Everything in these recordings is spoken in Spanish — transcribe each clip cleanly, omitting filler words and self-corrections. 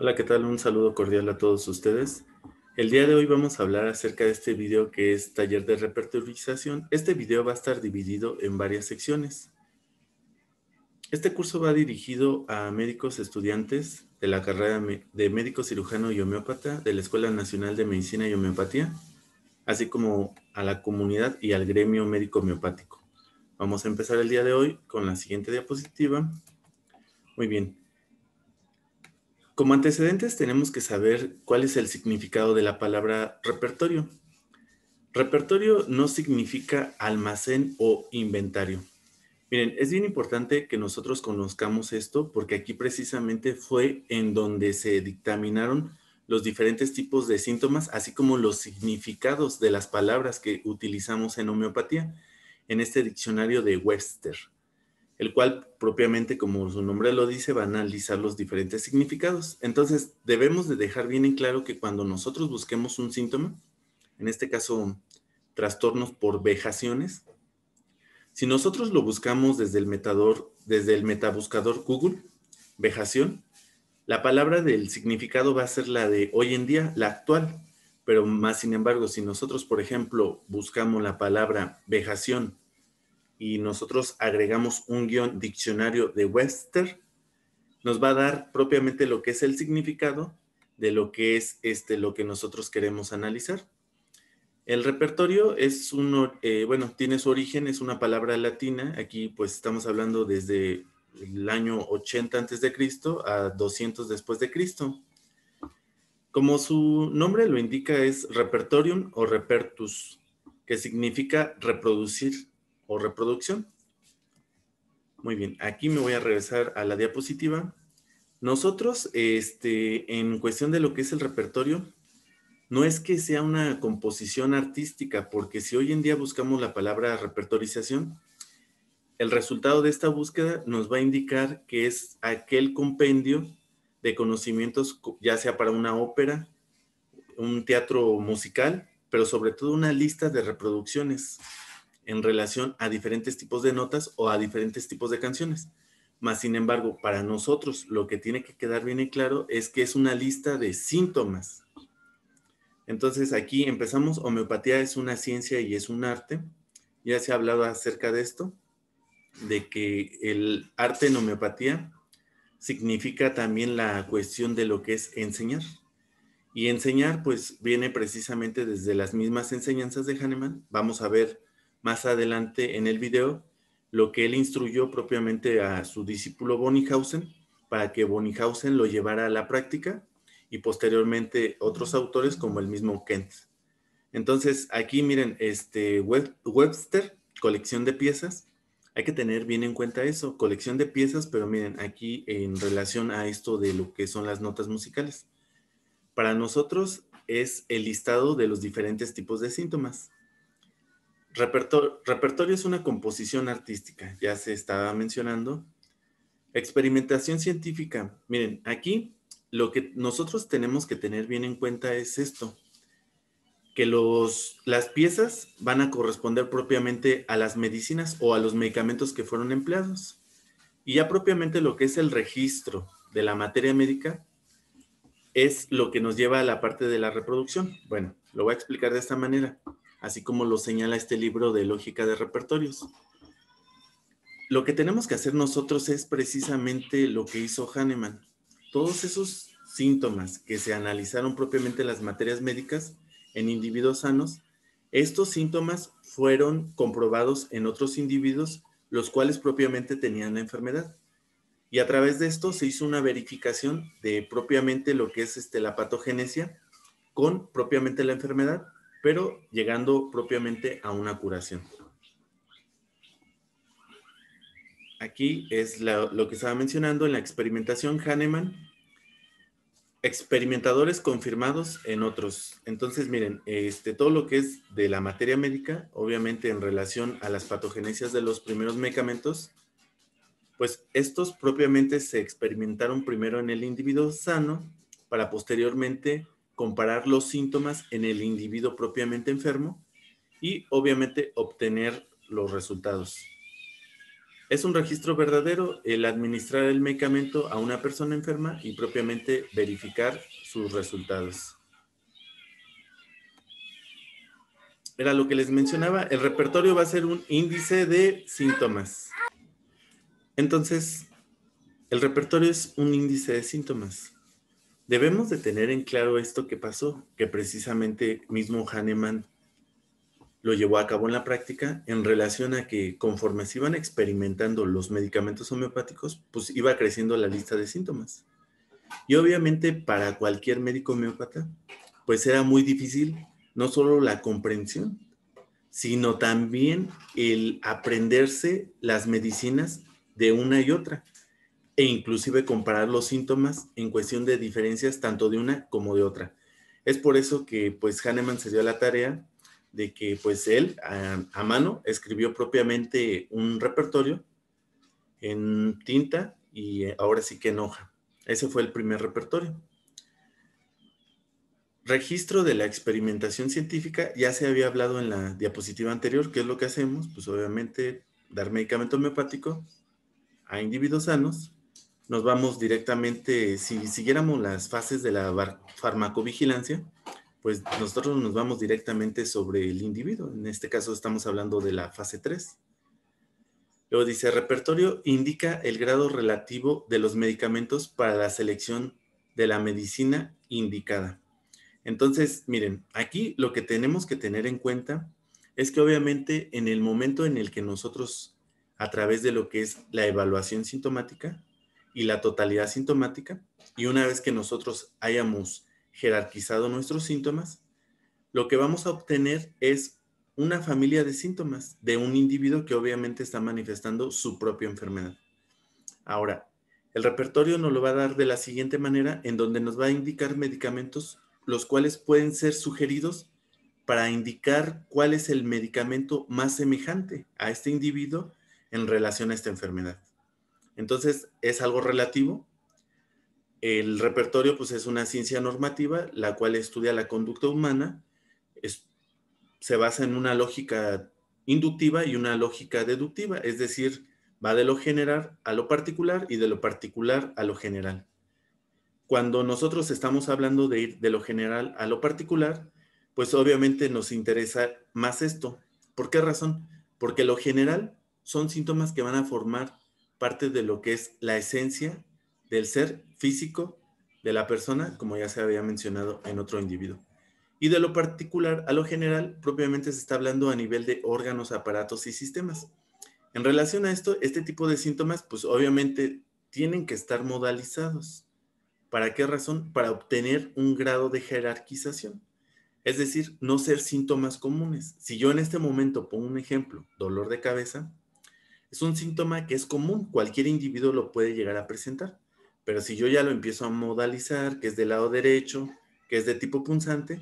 Hola, ¿qué tal? Un saludo cordial a todos ustedes. El día de hoy vamos a hablar acerca de este video que es taller de repertorización. Este video va a estar dividido en varias secciones. Este curso va dirigido a médicos estudiantes de la carrera de médico cirujano y homeópata de la Escuela Nacional de Medicina y Homeopatía, así como a la comunidad y al gremio médico homeopático. Vamos a empezar el día de hoy con la siguiente diapositiva. Muy bien. Como antecedentes tenemos que saber cuál es el significado de la palabra repertorio. Repertorio no significa almacén o inventario. Miren, es bien importante que nosotros conozcamos esto porque aquí precisamente fue en donde se dictaminaron los diferentes tipos de síntomas, así como los significados de las palabras que utilizamos en homeopatía, en este diccionario de Webster, el cual propiamente, como su nombre lo dice, va a analizar los diferentes significados. Entonces, debemos de dejar bien en claro que cuando nosotros busquemos un síntoma, en este caso, trastornos por vejaciones, si nosotros lo buscamos desde el metabuscador Google, vejación, la palabra del significado va a ser la de hoy en día, la actual. Pero más sin embargo, si nosotros, por ejemplo, buscamos la palabra vejación y nosotros agregamos un guión diccionario de Webster, nos va a dar propiamente lo que es el significado de lo que es lo que nosotros queremos analizar. El repertorio es bueno, tiene su origen, es una palabra latina. Aquí pues estamos hablando desde el año 80 antes de Cristo a 200 después de Cristo. Como su nombre lo indica, es repertorium o repertus, que significa reproducir o reproducción. Muy bien, aquí me voy a regresar a la diapositiva. Nosotros, en cuestión de lo que es el repertorio, no es que sea una composición artística, porque si hoy en día buscamos la palabra repertorización, el resultado de esta búsqueda nos va a indicar que es aquel compendio de conocimientos, ya sea para una ópera, un teatro musical, pero sobre todo una lista de reproducciones en relación a diferentes tipos de notas o a diferentes tipos de canciones. Más sin embargo, para nosotros lo que tiene que quedar bien y claro es que es una lista de síntomas. Entonces aquí empezamos, homeopatía es una ciencia y es un arte. Ya se ha hablado acerca de esto, de que el arte en homeopatía significa también la cuestión de lo que es enseñar. Y enseñar pues viene precisamente desde las mismas enseñanzas de Hahnemann. Vamos a ver más adelante en el video lo que él instruyó propiamente a su discípulo Bonhoeffer para que Bonhoeffer lo llevara a la práctica y posteriormente otros autores como el mismo Kent. Entonces, aquí miren, Webster, colección de piezas. Hay que tener bien en cuenta eso, colección de piezas, pero miren, aquí en relación a esto de lo que son las notas musicales. Para nosotros es el listado de los diferentes tipos de síntomas. Repertorio es una composición artística, ya se estaba mencionando. Experimentación científica. Miren, aquí lo que nosotros tenemos que tener bien en cuenta es esto, que las piezas van a corresponder propiamente a las medicinas o a los medicamentos que fueron empleados. Y ya propiamente lo que es el registro de la materia médica es lo que nos lleva a la parte de la reproducción. Bueno, lo voy a explicar de esta manera, así como lo señala este libro de lógica de repertorios. Lo que tenemos que hacer nosotros es precisamente lo que hizo Hahnemann. Todos esos síntomas que se analizaron propiamente en las materias médicas en individuos sanos, estos síntomas fueron comprobados en otros individuos, los cuales propiamente tenían la enfermedad. Y a través de esto se hizo una verificación de propiamente lo que es la patogénesia con propiamente la enfermedad, pero llegando propiamente a una curación. Aquí es lo que estaba mencionando en la experimentación Hahnemann, experimentadores confirmados en otros. Entonces, miren, todo lo que es de la materia médica, obviamente en relación a las patogénesis de los primeros medicamentos, pues estos propiamente se experimentaron primero en el individuo sano para posteriormente comparar los síntomas en el individuo propiamente enfermo y obviamente obtener los resultados. Es un registro verdadero el administrar el medicamento a una persona enferma y propiamente verificar sus resultados. Era lo que les mencionaba, el repertorio va a ser un índice de síntomas. Entonces, el repertorio es un índice de síntomas. Debemos de tener en claro esto que pasó, que precisamente mismo Hahnemann lo llevó a cabo en la práctica en relación a que conforme se iban experimentando los medicamentos homeopáticos, pues iba creciendo la lista de síntomas. Y obviamente para cualquier médico homeópata, pues era muy difícil no solo la comprensión, sino también el aprenderse las medicinas de una y otra, e inclusive comparar los síntomas en cuestión de diferencias tanto de una como de otra. Es por eso que pues Hahnemann se dio a la tarea de que pues él a mano escribió propiamente un repertorio en tinta y ahora sí que en hoja. Ese fue el primer repertorio. Registro de la experimentación científica, ya se había hablado en la diapositiva anterior, ¿qué es lo que hacemos? Pues obviamente dar medicamento homeopático a individuos sanos. Nos vamos directamente, si siguiéramos las fases de la farmacovigilancia, pues nosotros nos vamos directamente sobre el individuo. En este caso estamos hablando de la fase 3. Luego dice, repertorio indica el grado relativo de los medicamentos para la selección de la medicina indicada. Entonces, miren, aquí lo que tenemos que tener en cuenta es que obviamente en el momento en el que nosotros, a través de lo que es la evaluación sintomática y la totalidad sintomática, y una vez que nosotros hayamos jerarquizado nuestros síntomas, lo que vamos a obtener es una familia de síntomas de un individuo que obviamente está manifestando su propia enfermedad. Ahora, el repertorio nos lo va a dar de la siguiente manera, en donde nos va a indicar medicamentos, los cuales pueden ser sugeridos para indicar cuál es el medicamento más semejante a este individuo en relación a esta enfermedad. Entonces, es algo relativo. El repertorio, pues, es una ciencia normativa, la cual estudia la conducta humana, se basa en una lógica inductiva y una lógica deductiva, es decir, va de lo general a lo particular y de lo particular a lo general. Cuando nosotros estamos hablando de ir de lo general a lo particular, pues obviamente nos interesa más esto. ¿Por qué razón? Porque lo general son síntomas que van a formar parte de lo que es la esencia del ser físico de la persona, como ya se había mencionado en otro individuo. Y de lo particular a lo general, propiamente se está hablando a nivel de órganos, aparatos y sistemas. En relación a esto, este tipo de síntomas, pues obviamente tienen que estar modalizados. ¿Para qué razón? Para obtener un grado de jerarquización. Es decir, no ser síntomas comunes. Si yo en este momento pongo un ejemplo, dolor de cabeza, es un síntoma que es común, cualquier individuo lo puede llegar a presentar. Pero si yo ya lo empiezo a modalizar, que es del lado derecho, que es de tipo punzante,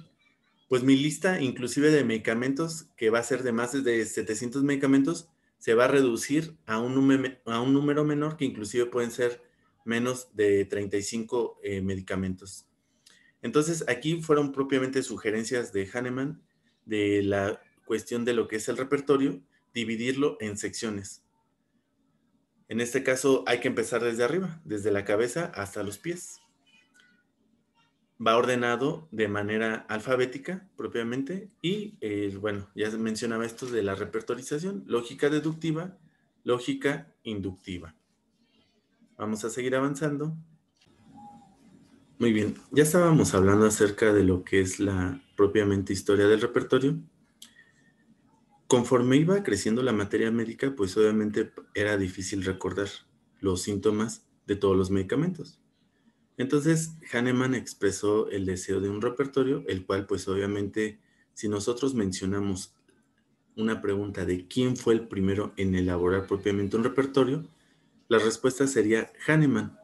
pues mi lista inclusive de medicamentos, que va a ser de más de 700 medicamentos, se va a reducir a un número menor, que inclusive pueden ser menos de 35 medicamentos. Entonces, aquí fueron propiamente sugerencias de Hahnemann de la cuestión de lo que es el repertorio, dividirlo en secciones. En este caso hay que empezar desde arriba, desde la cabeza hasta los pies. Va ordenado de manera alfabética propiamente y, bueno, ya mencionaba esto de la repertorización, lógica deductiva, lógica inductiva. Vamos a seguir avanzando. Muy bien, ya estábamos hablando acerca de lo que es la propiamente historia del repertorio. Conforme iba creciendo la materia médica, pues obviamente era difícil recordar los síntomas de todos los medicamentos. Entonces, Hahnemann expresó el deseo de un repertorio, el cual pues obviamente, si nosotros mencionamos una pregunta de quién fue el primero en elaborar propiamente un repertorio, la respuesta sería Hahnemann.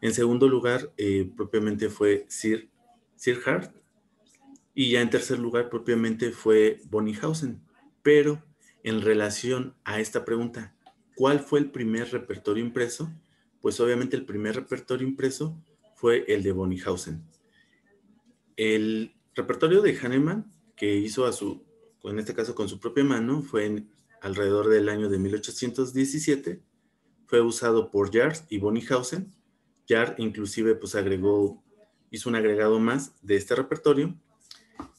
En segundo lugar, propiamente fue Sir Hart, y ya en tercer lugar propiamente fue Bonnighausen. Pero en relación a esta pregunta, ¿cuál fue el primer repertorio impreso? Pues obviamente el primer repertorio impreso fue el de Bonnighausen. El repertorio de Hahnemann, que hizo en este caso con su propia mano, fue alrededor del año de 1817, fue usado por Jars y Bonnighausen. Jars inclusive pues hizo un agregado más de este repertorio,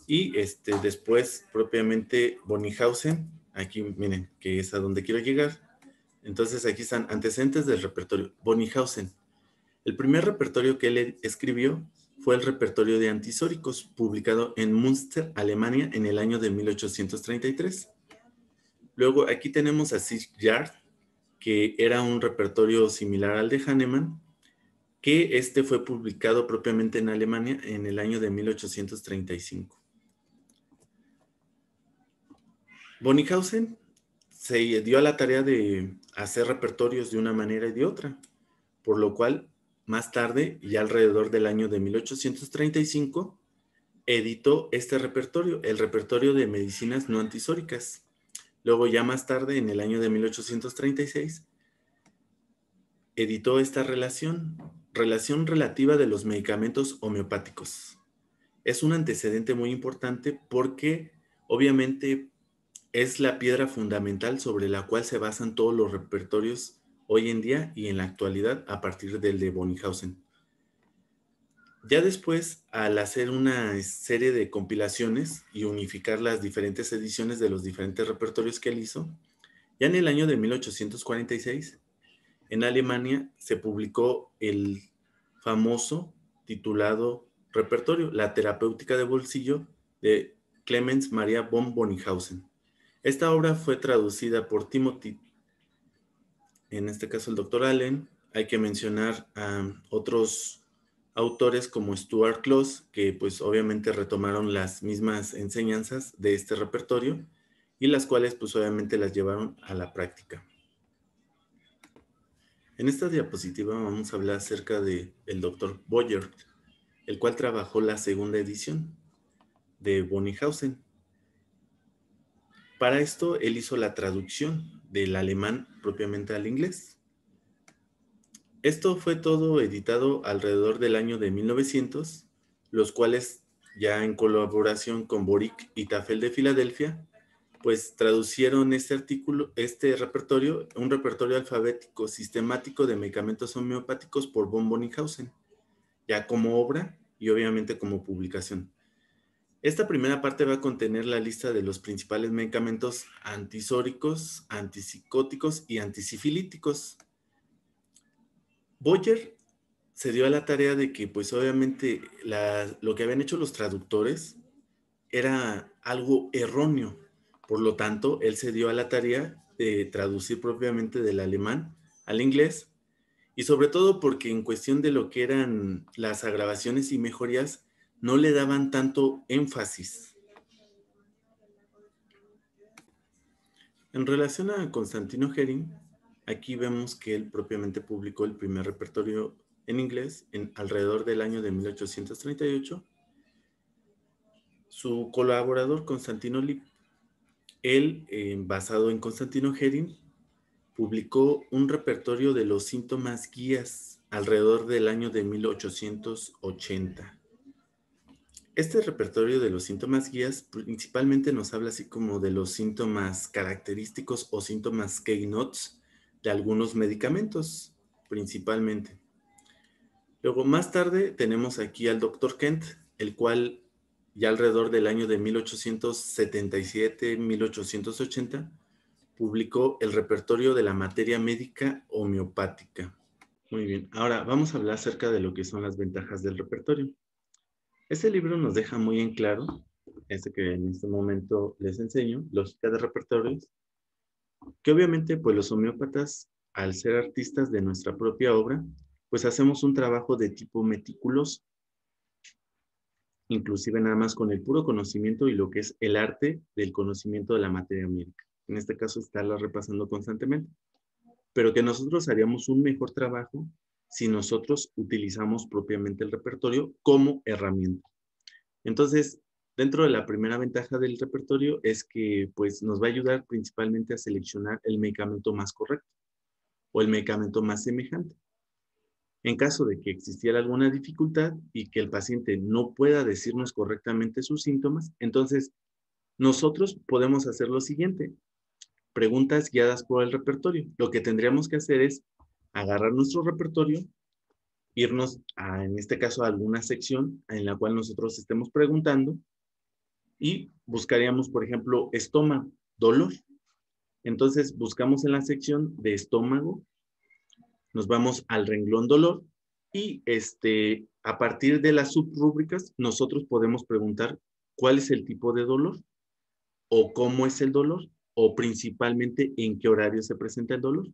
y después propiamente Bonnighausen, aquí miren, que es a donde quiero llegar. Entonces aquí están antecedentes del repertorio. Bonnighausen. El primer repertorio que él escribió fue el repertorio de antisóricos, publicado en Münster, Alemania, en el año de 1833. Luego aquí tenemos a Sig Jard, que era un repertorio similar al de Hahnemann, que fue publicado propiamente en Alemania en el año de 1835. Bonnighausen se dio a la tarea de hacer repertorios de una manera y de otra, por lo cual más tarde, ya alrededor del año de 1835, editó este repertorio, el repertorio de medicinas no antisóricas. Luego ya más tarde, en el año de 1836, editó esta relación relativa de los medicamentos homeopáticos. Es un antecedente muy importante porque obviamente es la piedra fundamental sobre la cual se basan todos los repertorios hoy en día y en la actualidad a partir del de Bonnighausen. Ya después, al hacer una serie de compilaciones y unificar las diferentes ediciones de los diferentes repertorios que él hizo, ya en el año de 1846, en Alemania se publicó el famoso titulado repertorio, La terapéutica de bolsillo de Clemens Maria von Bonnighausen. Esta obra fue traducida por Timothy, en este caso el Dr. Allen. Hay que mencionar a otros autores como Stuart Close, que pues obviamente retomaron las mismas enseñanzas de este repertorio y las cuales pues obviamente las llevaron a la práctica. En esta diapositiva vamos a hablar acerca del Dr. Boyert, el cual trabajó la segunda edición de Bonnighausen. Para esto, él hizo la traducción del alemán propiamente al inglés. Esto fue todo editado alrededor del año de 1900, los cuales, ya en colaboración con Boric y Tafel de Filadelfia, pues traducieron este repertorio, un repertorio alfabético sistemático de medicamentos homeopáticos por von Bonnighausen, ya como obra y obviamente como publicación. Esta primera parte va a contener la lista de los principales medicamentos antisóricos, antipsicóticos y antisifilíticos. Boyer se dio a la tarea de que, pues obviamente, lo que habían hecho los traductores era algo erróneo. Por lo tanto, él se dio a la tarea de traducir propiamente del alemán al inglés, y sobre todo porque en cuestión de lo que eran las agravaciones y mejorías, no le daban tanto énfasis. En relación a Constantino Herring, aquí vemos que él propiamente publicó el primer repertorio en inglés alrededor del año de 1838. Su colaborador Constantino Lipp, él, basado en Constantino Herring, publicó un repertorio de los síntomas guías alrededor del año de 1880. Este repertorio de los síntomas guías principalmente nos habla así como de los síntomas característicos o síntomas keynotes de algunos medicamentos, principalmente. Luego, más tarde, tenemos aquí al Dr. Kent, el cual ya alrededor del año de 1877-1880 publicó el repertorio de la materia médica homeopática. Muy bien, ahora vamos a hablar acerca de lo que son las ventajas del repertorio. Este libro nos deja muy en claro, que en este momento les enseño, lógica de repertorios, que obviamente pues los homeópatas, al ser artistas de nuestra propia obra, pues hacemos un trabajo de tipo meticuloso, inclusive nada más con el puro conocimiento y lo que es el arte del conocimiento de la materia médica. En este caso, estarla repasando constantemente, pero que nosotros haríamos un mejor trabajo si nosotros utilizamos propiamente el repertorio como herramienta. Entonces, dentro de la primera ventaja del repertorio es que pues, nos va a ayudar principalmente a seleccionar el medicamento más correcto o el medicamento más semejante. En caso de que existiera alguna dificultad y que el paciente no pueda decirnos correctamente sus síntomas, entonces nosotros podemos hacer lo siguiente. preguntas guiadas por el repertorio. Lo que tendríamos que hacer es agarrar nuestro repertorio, irnos en este caso a alguna sección en la cual nosotros estemos preguntando y buscaríamos, por ejemplo, estómago, dolor. Entonces buscamos en la sección de estómago, nos vamos al renglón dolor y a partir de las subrúbricas nosotros podemos preguntar cuál es el tipo de dolor o cómo es el dolor o principalmente en qué horario se presenta el dolor.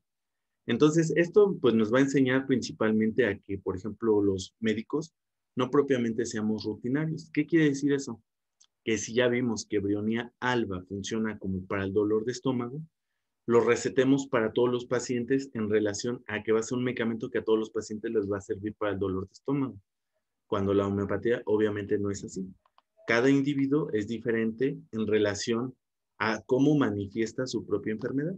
Entonces, esto pues nos va a enseñar principalmente a que, por ejemplo, los médicos no propiamente seamos rutinarios. ¿Qué quiere decir eso? Que si ya vimos que Brionía alba funciona como para el dolor de estómago, lo recetemos para todos los pacientes en relación a que va a ser un medicamento que a todos los pacientes les va a servir para el dolor de estómago, cuando la homeopatía obviamente no es así. Cada individuo es diferente en relación a cómo manifiesta su propia enfermedad.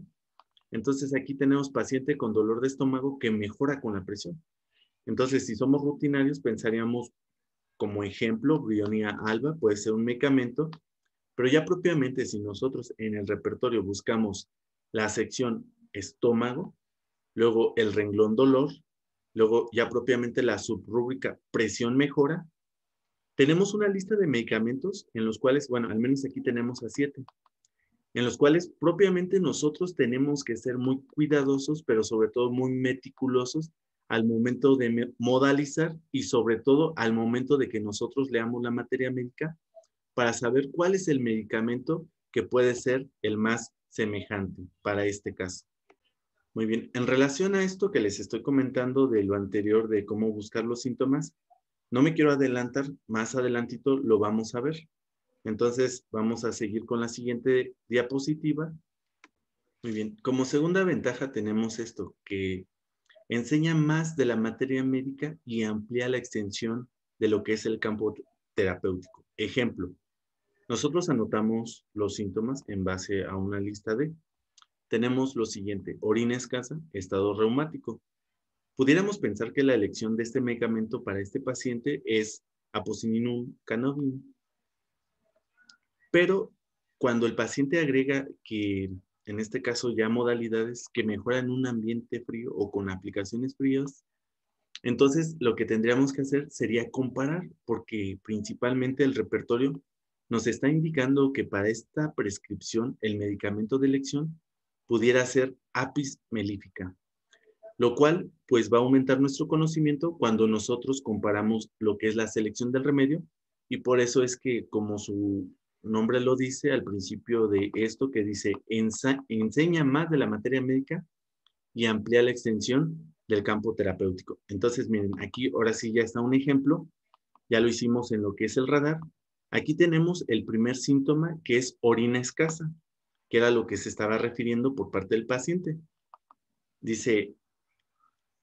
Entonces aquí tenemos paciente con dolor de estómago que mejora con la presión. Entonces, si somos rutinarios, pensaríamos como ejemplo, Brionía alba puede ser un medicamento, pero ya propiamente si nosotros en el repertorio buscamos la sección estómago, luego el renglón dolor, luego ya propiamente la subrúbrica presión mejora, tenemos una lista de medicamentos en los cuales, bueno, al menos aquí tenemos a 7, en los cuales propiamente nosotros tenemos que ser muy cuidadosos, pero sobre todo muy meticulosos al momento de modalizar y sobre todo al momento de que nosotros leamos la materia médica para saber cuál es el medicamento que puede ser el más semejante para este caso. Muy bien, en relación a esto que les estoy comentando de lo anterior de cómo buscar los síntomas, no me quiero adelantar, más adelantito lo vamos a ver. Entonces, vamos a seguir con la siguiente diapositiva. Muy bien, como segunda ventaja tenemos esto, que enseña más de la materia médica y amplía la extensión de lo que es el campo terapéutico. Ejemplo, nosotros anotamos los síntomas en base a una lista de, tenemos lo siguiente, orina escasa, estado reumático. Pudiéramos pensar que la elección de este medicamento para este paciente es apocininum canabinum, pero cuando el paciente agrega que, en este caso ya modalidades que mejoran en un ambiente frío o con aplicaciones frías, entonces lo que tendríamos que hacer sería comparar, porque principalmente el repertorio nos está indicando que para esta prescripción el medicamento de elección pudiera ser apis mellifera, lo cual pues va a aumentar nuestro conocimiento cuando nosotros comparamos lo que es la selección del remedio, y por eso es que, como su nombre lo dice al principio de esto, que dice enseña más de la materia médica y amplía la extensión del campo terapéutico. Entonces, miren, aquí ahora sí ya está un ejemplo, ya lo hicimos en lo que es el radar. Aquí tenemos el primer síntoma, que es orina escasa, que era lo que se estaba refiriendo por parte del paciente. Dice,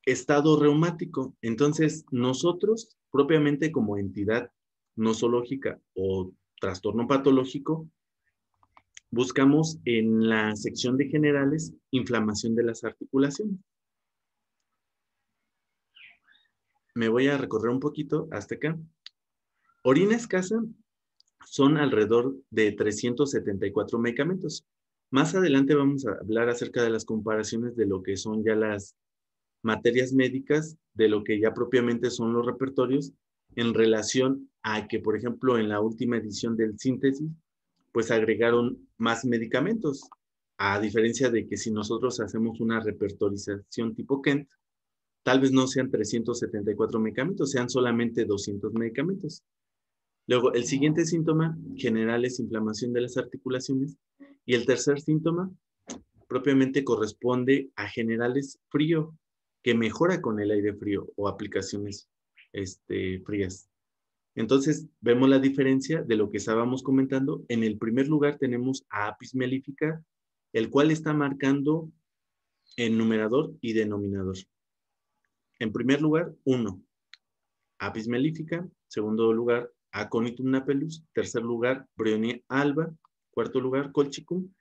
estado reumático. Entonces, nosotros, propiamente como entidad nosológica o trastorno patológico, buscamos en la sección de generales inflamación de las articulaciones. Me voy a recorrer un poquito hasta acá. Orina escasa son alrededor de 374 medicamentos. Más adelante vamos a hablar acerca de las comparaciones de lo que son ya las materias médicas, de lo que ya propiamente son los repertorios, en relación a que, por ejemplo, en la última edición del síntesis, pues agregaron más medicamentos, a diferencia de que si nosotros hacemos una repertorización tipo Kent, tal vez no sean 374 medicamentos, sean solamente 200 medicamentos. Luego, el siguiente síntoma general es inflamación de las articulaciones, y el tercer síntoma propiamente corresponde a generales frío, que mejora con el aire frío o aplicaciones frías. Entonces, vemos la diferencia de lo que estábamos comentando. En el primer lugar tenemos a apis mellifera, el cual está marcando en numerador y denominador. En primer lugar, 1, apis mellifera. Segundo lugar, Aconitum napellus. Tercer lugar, Brionía alba. Cuarto lugar, Colchicum.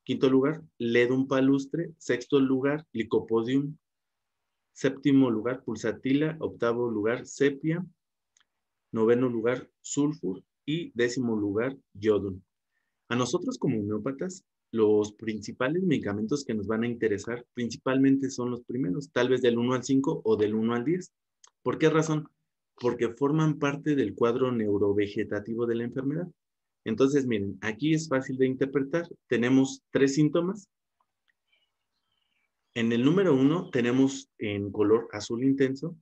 Quinto lugar, Ledum palustre. Sexto lugar, Lycopodium. Séptimo lugar, Pulsatilla. Octavo lugar, Sepia. Noveno lugar, Sulfur. Y décimo lugar, Yodum. A nosotros como homeópatas los principales medicamentos que nos van a interesar principalmente son los primeros, tal vez del 1 al 5 o del 1 al 10. ¿Por qué razón? Porque forman parte del cuadro neurovegetativo de la enfermedad. Entonces, miren, aquí es fácil de interpretar. Tenemos 3 síntomas. En el número 1 tenemos en color azul intenso,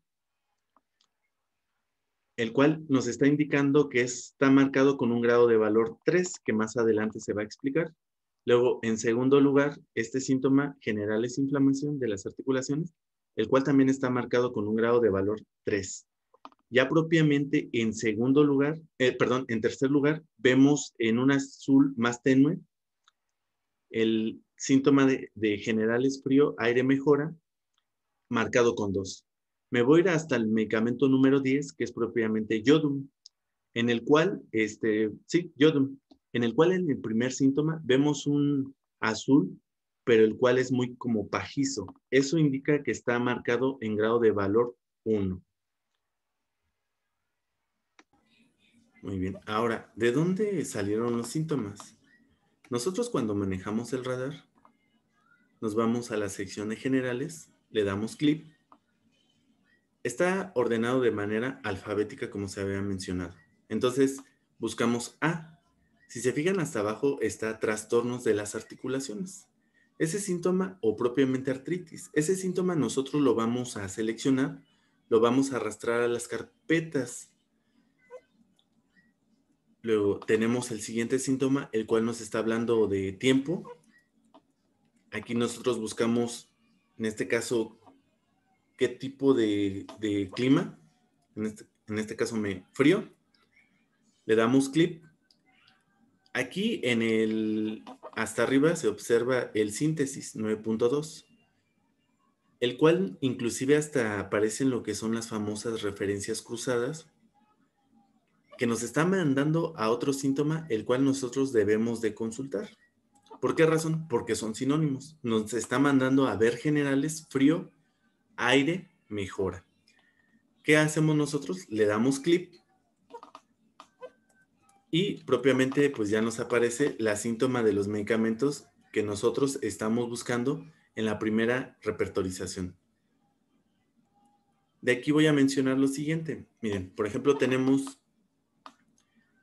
el cual nos está indicando que está marcado con un grado de valor 3, que más adelante se va a explicar. Luego, en segundo lugar, este síntoma general es inflamación de las articulaciones, el cual también está marcado con un grado de valor 3. Ya propiamente en segundo lugar, en tercer lugar, vemos en un azul más tenue el síntoma de general es frío, aire mejora, marcado con 2. Me voy a ir hasta el medicamento número 10, que es propiamente Yodum, en el cual, Yodum, en el cual en el primer síntoma vemos un azul, pero el cual es muy como pajizo. Eso indica que está marcado en grado de valor 1. Muy bien. Ahora, ¿de dónde salieron los síntomas? Nosotros cuando manejamos el radar, nos vamos a la sección de generales, le damos clic. Está ordenado de manera alfabética como se había mencionado. Entonces, buscamos A. Si se fijan hasta abajo está trastornos de las articulaciones. Ese síntoma o propiamente artritis. Ese síntoma nosotros lo vamos a seleccionar, lo vamos a arrastrar a las carpetas. Luego tenemos el siguiente síntoma, el cual nos está hablando de tiempo. Aquí nosotros buscamos, en este caso, qué tipo de clima. En este caso, frío. Le damos clic. Aquí hasta arriba se observa el síntesis 9.2, el cual inclusive hasta aparece en lo que son las famosas referencias cruzadas, que nos está mandando a otro síntoma, el cual nosotros debemos de consultar. ¿Por qué razón? Porque son sinónimos. Nos está mandando a ver generales, frío, aire, mejora. ¿Qué hacemos nosotros? Le damos clic y propiamente pues ya nos aparece la síntoma de los medicamentos que nosotros estamos buscando en la primera repertorización. De aquí voy a mencionar lo siguiente. Miren, por ejemplo, tenemos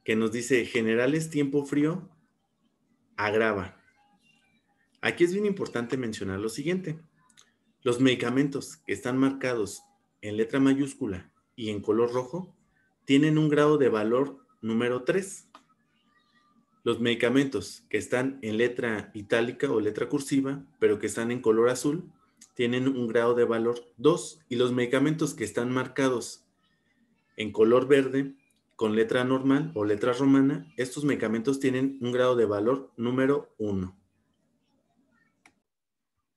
que nos dice generales tiempo frío agrava. Aquí es bien importante mencionar lo siguiente. Los medicamentos que están marcados en letra mayúscula y en color rojo tienen un grado de valor número 3. Los medicamentos que están en letra itálica o letra cursiva, pero que están en color azul, tienen un grado de valor 2. Y los medicamentos que están marcados en color verde, con letra normal o letra romana, estos medicamentos tienen un grado de valor número 1.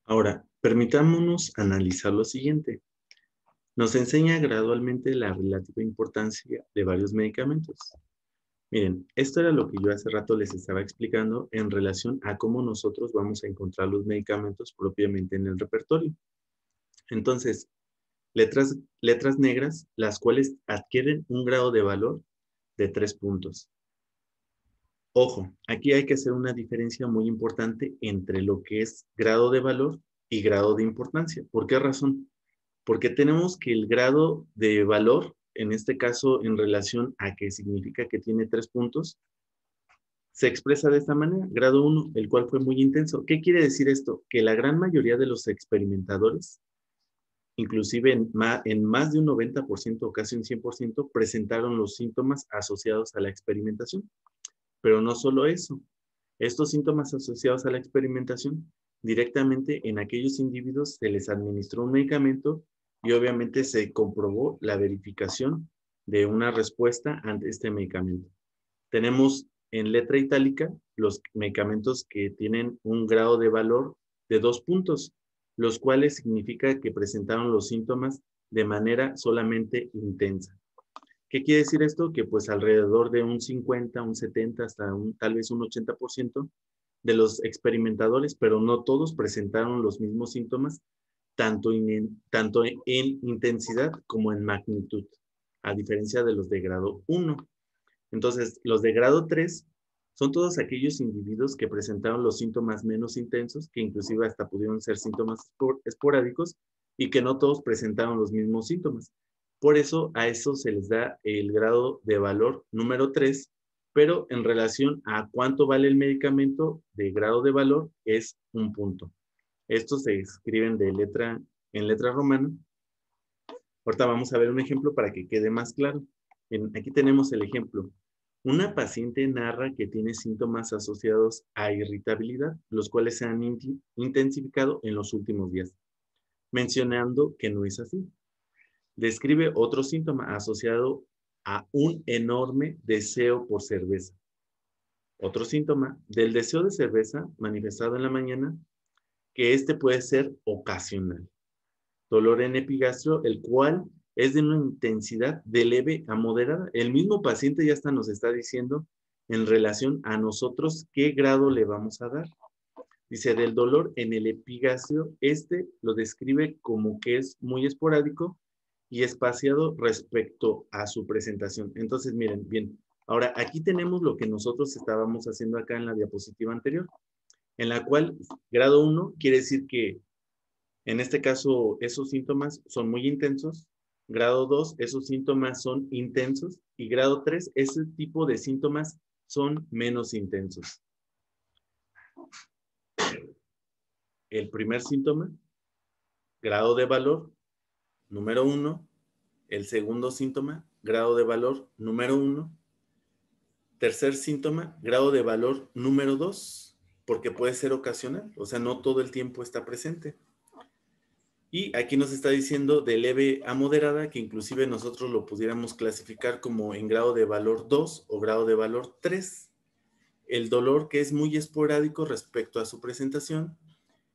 Ahora, permitámonos analizar lo siguiente. Nos enseña gradualmente la relativa importancia de varios medicamentos. Miren, esto era lo que yo hace rato les estaba explicando en relación a cómo nosotros vamos a encontrar los medicamentos propiamente en el repertorio. Entonces, letras negras, las cuales adquieren un grado de valor de 3 puntos. Ojo, aquí hay que hacer una diferencia muy importante entre lo que es grado de valor y grado de importancia. ¿Por qué razón? Porque tenemos que el grado de valor, en este caso en relación a que significa que tiene 3 puntos, se expresa de esta manera, grado 1, el cual fue muy intenso. ¿Qué quiere decir esto? Que la gran mayoría de los experimentadores, inclusive en más de un 90% o casi un 100%, presentaron los síntomas asociados a la experimentación. Pero no solo eso, estos síntomas asociados a la experimentación, directamente en aquellos individuos se les administró un medicamento y obviamente se comprobó la verificación de una respuesta ante este medicamento. Tenemos en letra itálica los medicamentos que tienen un grado de valor de 2 puntos, los cuales significa que presentaron los síntomas de manera solamente intensa. ¿Qué quiere decir esto? Que pues alrededor de un 50, un 70, hasta tal vez un 80% de los experimentadores, pero no todos presentaron los mismos síntomas, tanto en intensidad como en magnitud, a diferencia de los de grado 1. Entonces, los de grado 3 son todos aquellos individuos que presentaron los síntomas menos intensos, que inclusive hasta pudieron ser síntomas esporádicos, y que no todos presentaron los mismos síntomas. Por eso a eso se les da el grado de valor número 3, pero en relación a cuánto vale el medicamento de grado de valor es un punto. Estos se escriben en letra romana. Ahorita vamos a ver un ejemplo para que quede más claro. Aquí tenemos el ejemplo. Una paciente narra que tiene síntomas asociados a irritabilidad, los cuales se han intensificado en los últimos días, mencionando que no es así. Describe otro síntoma asociado a un enorme deseo por cerveza. Otro síntoma del deseo de cerveza manifestado en la mañana, que este puede ser ocasional. Dolor en epigastrio, el cual es de una intensidad de leve a moderada. El mismo paciente ya hasta nos está diciendo en relación a nosotros qué grado le vamos a dar. Dice, del dolor en el epigastrio, este lo describe como que es muy esporádico y espaciado respecto a su presentación. Entonces, miren, bien, ahora aquí tenemos lo que nosotros estábamos haciendo acá en la diapositiva anterior, en la cual grado 1 quiere decir que en este caso esos síntomas son muy intensos, grado 2 esos síntomas son intensos y grado 3 ese tipo de síntomas son menos intensos. El primer síntoma, grado de valor número 1, el segundo síntoma, grado de valor número 1, tercer síntoma, grado de valor número 2, porque puede ser ocasional, o sea, no todo el tiempo está presente. Y aquí nos está diciendo de leve a moderada, que inclusive nosotros lo pudiéramos clasificar como en grado de valor 2 o grado de valor 3. El dolor que es muy esporádico respecto a su presentación,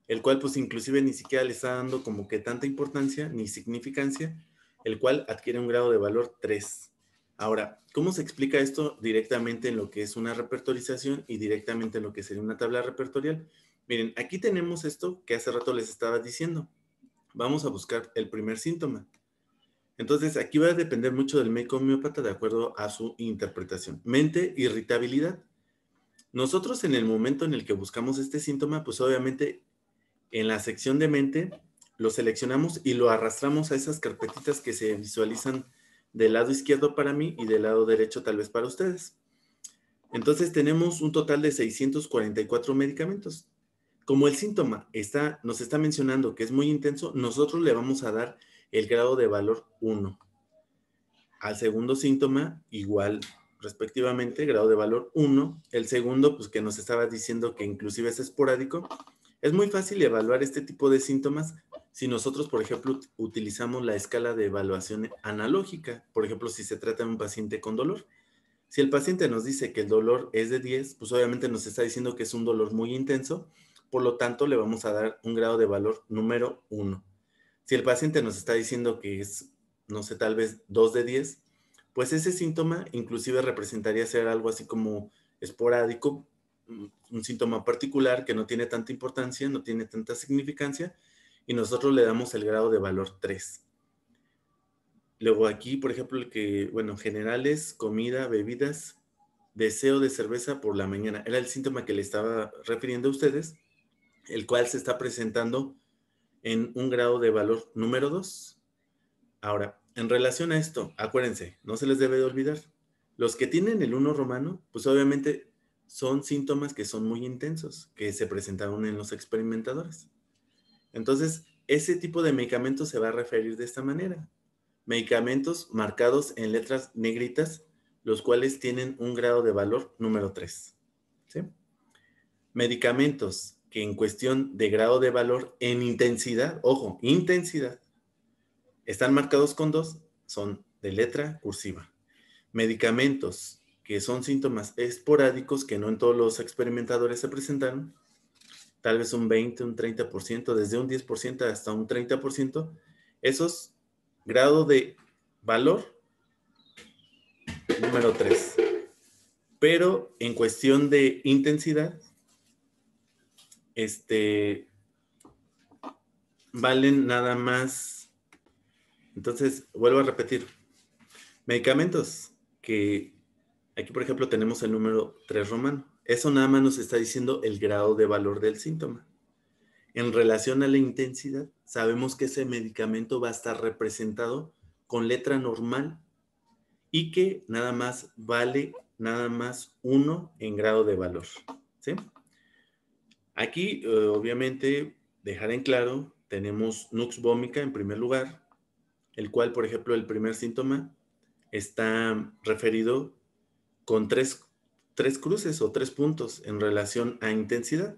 el cual pues inclusive ni siquiera le está dando como que tanta importancia ni significancia, el cual adquiere un grado de valor 3. Ahora, ¿cómo se explica esto directamente en lo que es una repertorización y directamente en lo que sería una tabla repertorial? Miren, aquí tenemos esto que hace rato les estaba diciendo. Vamos a buscar el primer síntoma. Entonces, aquí va a depender mucho del médico homeópata de acuerdo a su interpretación. Mente, irritabilidad. Nosotros en el momento en el que buscamos este síntoma, pues obviamente en la sección de mente lo seleccionamos y lo arrastramos a esas carpetitas que se visualizan del lado izquierdo para mí y del lado derecho tal vez para ustedes. Entonces tenemos un total de 644 medicamentos. Como el síntoma nos está mencionando que es muy intenso, nosotros le vamos a dar el grado de valor 1. Al segundo síntoma, igual, respectivamente, grado de valor 1. El segundo, pues que nos estaba diciendo que inclusive es esporádico. Es muy fácil evaluar este tipo de síntomas si nosotros, por ejemplo, utilizamos la escala de evaluación analógica. Por ejemplo, si se trata de un paciente con dolor. Si el paciente nos dice que el dolor es de 10, pues obviamente nos está diciendo que es un dolor muy intenso. Por lo tanto, le vamos a dar un grado de valor número 1. Si el paciente nos está diciendo que es, no sé, tal vez 2 de 10, pues ese síntoma inclusive representaría ser algo así como esporádico, un síntoma particular que no tiene tanta importancia, no tiene tanta significancia, y nosotros le damos el grado de valor 3. Luego aquí, por ejemplo, el que, bueno, generales, comida, bebidas, deseo de cerveza por la mañana. Era el síntoma que le estaba refiriendo a ustedes, el cual se está presentando en un grado de valor número 2. Ahora, en relación a esto, acuérdense, no se les debe de olvidar, los que tienen el 1 romano, pues obviamente son síntomas que son muy intensos, que se presentaron en los experimentadores. Entonces, ese tipo de medicamentos se va a referir de esta manera. Medicamentos marcados en letras negritas, los cuales tienen un grado de valor número 3. ¿Sí? Medicamentos que en cuestión de grado de valor en intensidad, ojo, intensidad, están marcados con 2, son de letra cursiva. Medicamentos que son síntomas esporádicos, que no en todos los experimentadores se presentaron, tal vez un 20, un 30%, desde un 10% hasta un 30%, esos grado de valor número 3. Pero en cuestión de intensidad, valen nada más. Entonces, vuelvo a repetir. Medicamentos que aquí, por ejemplo, tenemos el número 3 romano. Eso nada más nos está diciendo el grado de valor del síntoma. En relación a la intensidad, sabemos que ese medicamento va a estar representado con letra normal y que nada más vale nada más 1 en grado de valor, ¿sí? Aquí, obviamente, dejar en claro, tenemos Nux vomica en primer lugar, el cual, por ejemplo, el primer síntoma está referido con tres cruces o 3 puntos en relación a intensidad.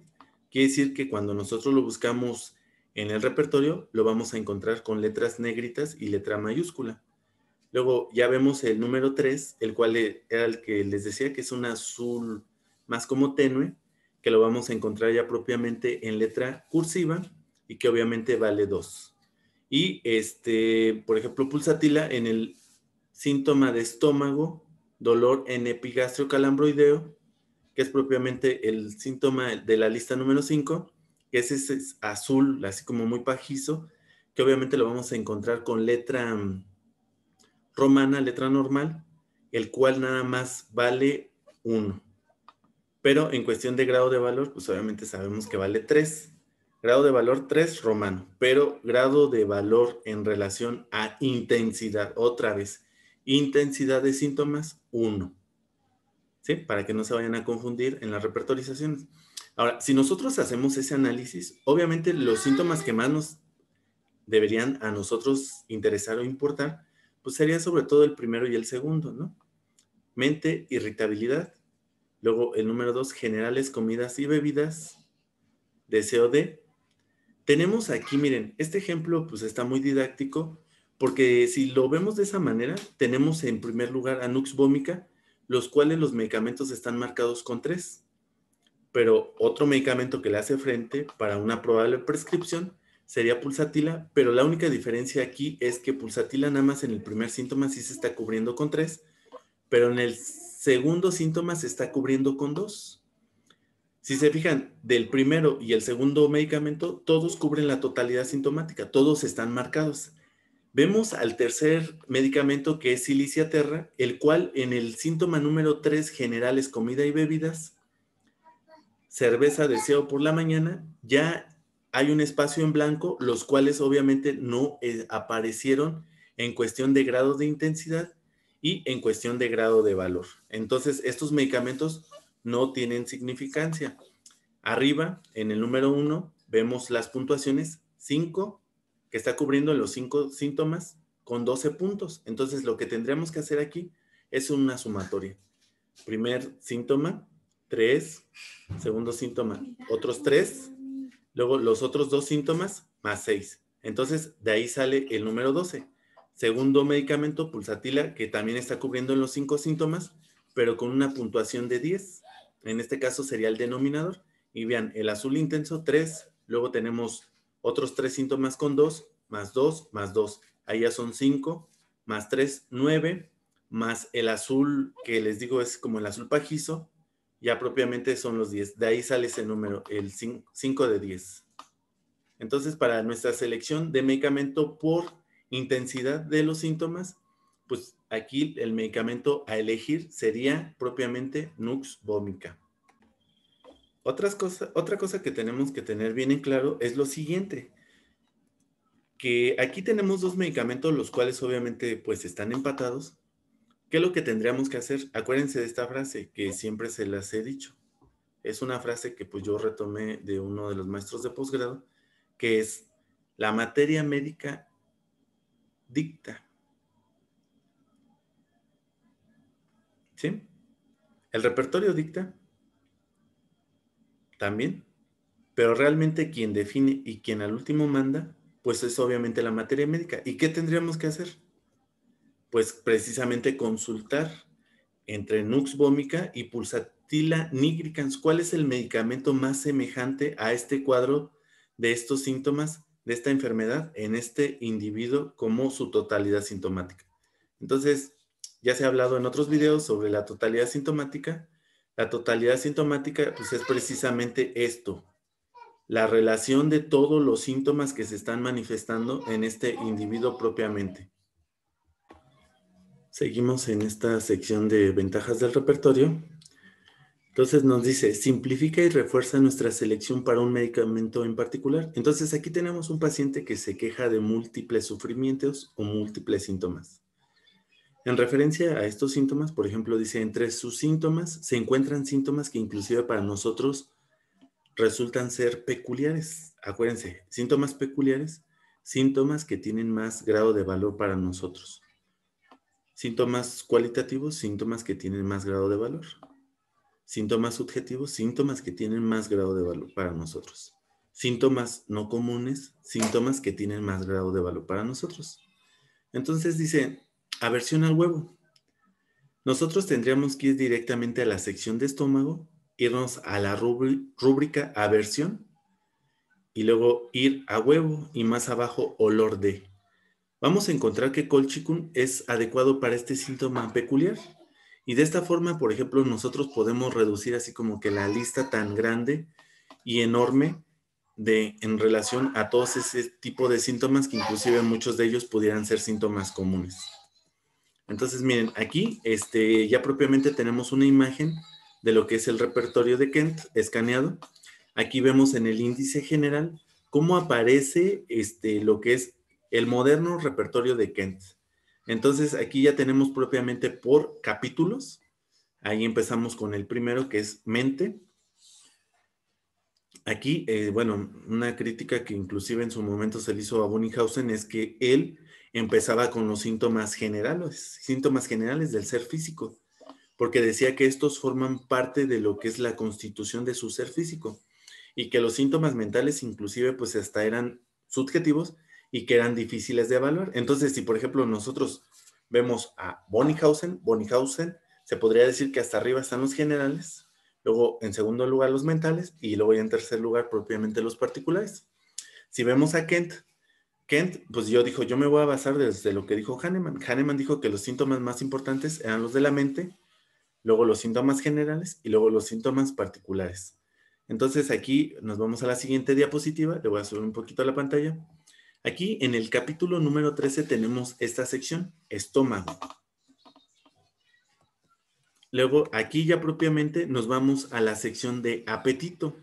Quiere decir que cuando nosotros lo buscamos en el repertorio, lo vamos a encontrar con letras negritas y letra mayúscula. Luego ya vemos el número 3, el cual era el que les decía que es un azul más como tenue, que lo vamos a encontrar ya propiamente en letra cursiva y que obviamente vale 2. Y por ejemplo, pulsatila en el síntoma de estómago, dolor en epigastrio calambroideo, que es propiamente el síntoma de la lista número 5, que es ese azul, así como muy pajizo, que obviamente lo vamos a encontrar con letra romana, letra normal, el cual nada más vale 1. Pero en cuestión de grado de valor, pues obviamente sabemos que vale 3. Grado de valor 3 romano, pero grado de valor en relación a intensidad, otra vez, intensidad de síntomas 1. ¿Sí? Para que no se vayan a confundir en las repertorizaciones. Ahora, si nosotros hacemos ese análisis, obviamente los síntomas que más nos deberían a nosotros interesar o importar, pues sería sobre todo el primero y el segundo, ¿no? Mente, irritabilidad. Luego el número 2, generales, comidas y bebidas. Deseo de. Tenemos aquí, miren, este ejemplo pues está muy didáctico porque si lo vemos de esa manera, tenemos en primer lugar a Nux vomica, los cuales los medicamentos están marcados con 3. Pero otro medicamento que le hace frente para una probable prescripción sería pulsatila, pero la única diferencia aquí es que pulsatila nada más en el primer síntoma sí se está cubriendo con 3, pero en el segundo síntoma se está cubriendo con 2. Si se fijan, del primero y el segundo medicamento, todos cubren la totalidad sintomática, todos están marcados. Vemos al tercer medicamento que es Silicia terra, el cual en el síntoma número 3, generales, comida y bebidas, cerveza, deseo por la mañana, ya hay un espacio en blanco, los cuales obviamente no aparecieron en cuestión de grado de intensidad y en cuestión de grado de valor. Entonces, estos medicamentos no tienen significancia. Arriba, en el número 1, vemos las puntuaciones 5, que está cubriendo los 5 síntomas con 12 puntos. Entonces, lo que tendríamos que hacer aquí es una sumatoria. Primer síntoma, 3. Segundo síntoma, otros 3. Luego, los otros 2 síntomas, más 6. Entonces, de ahí sale el número 12. Segundo medicamento, pulsatila, que también está cubriendo los 5 síntomas, pero con una puntuación de 10. En este caso sería el denominador. Y vean, el azul intenso, 3. Luego tenemos otros 3 síntomas con 2, más 2, más 2. Ahí ya son 5, más 3, 9, más el azul que les digo es como el azul pajizo, ya propiamente son los 10. De ahí sale ese número, el 5 de 10. Entonces, para nuestra selección de medicamento por intensidad de los síntomas, pues aquí el medicamento a elegir sería propiamente Nux vomica. Otra cosa que tenemos que tener bien en claro es lo siguiente, que aquí tenemos 2 medicamentos, los cuales obviamente pues están empatados. ¿Qué es lo que tendríamos que hacer? Acuérdense de esta frase que siempre se las he dicho. Es una frase que pues yo retomé de uno de los maestros de posgrado, que es: la materia médica dicta. ¿Sí? El repertorio dicta también, pero realmente quien define y quien al último manda, pues es obviamente la materia médica. ¿Y qué tendríamos que hacer? Pues precisamente consultar entre Nux vomica y pulsatila nigricans. ¿Cuál es el medicamento más semejante a este cuadro de estos síntomas de esta enfermedad en este individuo como su totalidad sintomática? Entonces, ya se ha hablado en otros videos sobre la totalidad sintomática. La totalidad sintomática pues es precisamente esto, la relación de todos los síntomas que se están manifestando en este individuo propiamente. Seguimos en esta sección de ventajas del repertorio. Entonces nos dice, simplifica y refuerza nuestra selección para un medicamento en particular. Entonces aquí tenemos un paciente que se queja de múltiples sufrimientos o múltiples síntomas. En referencia a estos síntomas, por ejemplo, dice, entre sus síntomas se encuentran síntomas que inclusive para nosotros resultan ser peculiares. Acuérdense, síntomas peculiares, síntomas que tienen más grado de valor para nosotros. Síntomas cualitativos, síntomas que tienen más grado de valor. Síntomas subjetivos, síntomas que tienen más grado de valor para nosotros. Síntomas no comunes, síntomas que tienen más grado de valor para nosotros. Entonces dice, aversión al huevo. Nosotros tendríamos que ir directamente a la sección de estómago, irnos a la rúbrica aversión y luego ir a huevo y más abajo olor de. Vamos a encontrar que colchicum es adecuado para este síntoma peculiar. Y de esta forma, por ejemplo, nosotros podemos reducir así como que la lista tan grande y enorme en relación a todos ese tipo de síntomas que inclusive muchos de ellos pudieran ser síntomas comunes. Entonces, miren, aquí ya propiamente tenemos una imagen de lo que es el repertorio de Kent escaneado. Aquí vemos en el índice general cómo aparece lo que es el moderno repertorio de Kent. Entonces, aquí ya tenemos propiamente por capítulos. Ahí empezamos con el primero, que es mente. Aquí, bueno, una crítica que inclusive en su momento se le hizo a Bonninghausen es que él empezaba con los síntomas generales del ser físico, porque decía que estos forman parte de lo que es la constitución de su ser físico y que los síntomas mentales inclusive pues hasta eran subjetivos y que eran difíciles de evaluar. Entonces, si por ejemplo nosotros vemos a Bonninghausen se podría decir que hasta arriba están los generales, luego en segundo lugar los mentales y luego ya en tercer lugar propiamente los particulares. Si vemos a Kent, pues yo me voy a basar desde lo que dijo Hahnemann. Hahnemann dijo que los síntomas más importantes eran los de la mente, luego los síntomas generales y luego los síntomas particulares. Entonces aquí nos vamos a la siguiente diapositiva, le voy a subir un poquito a la pantalla. Aquí en el capítulo número 13 tenemos esta sección, estómago. Luego aquí ya propiamente nos vamos a la sección de apetito.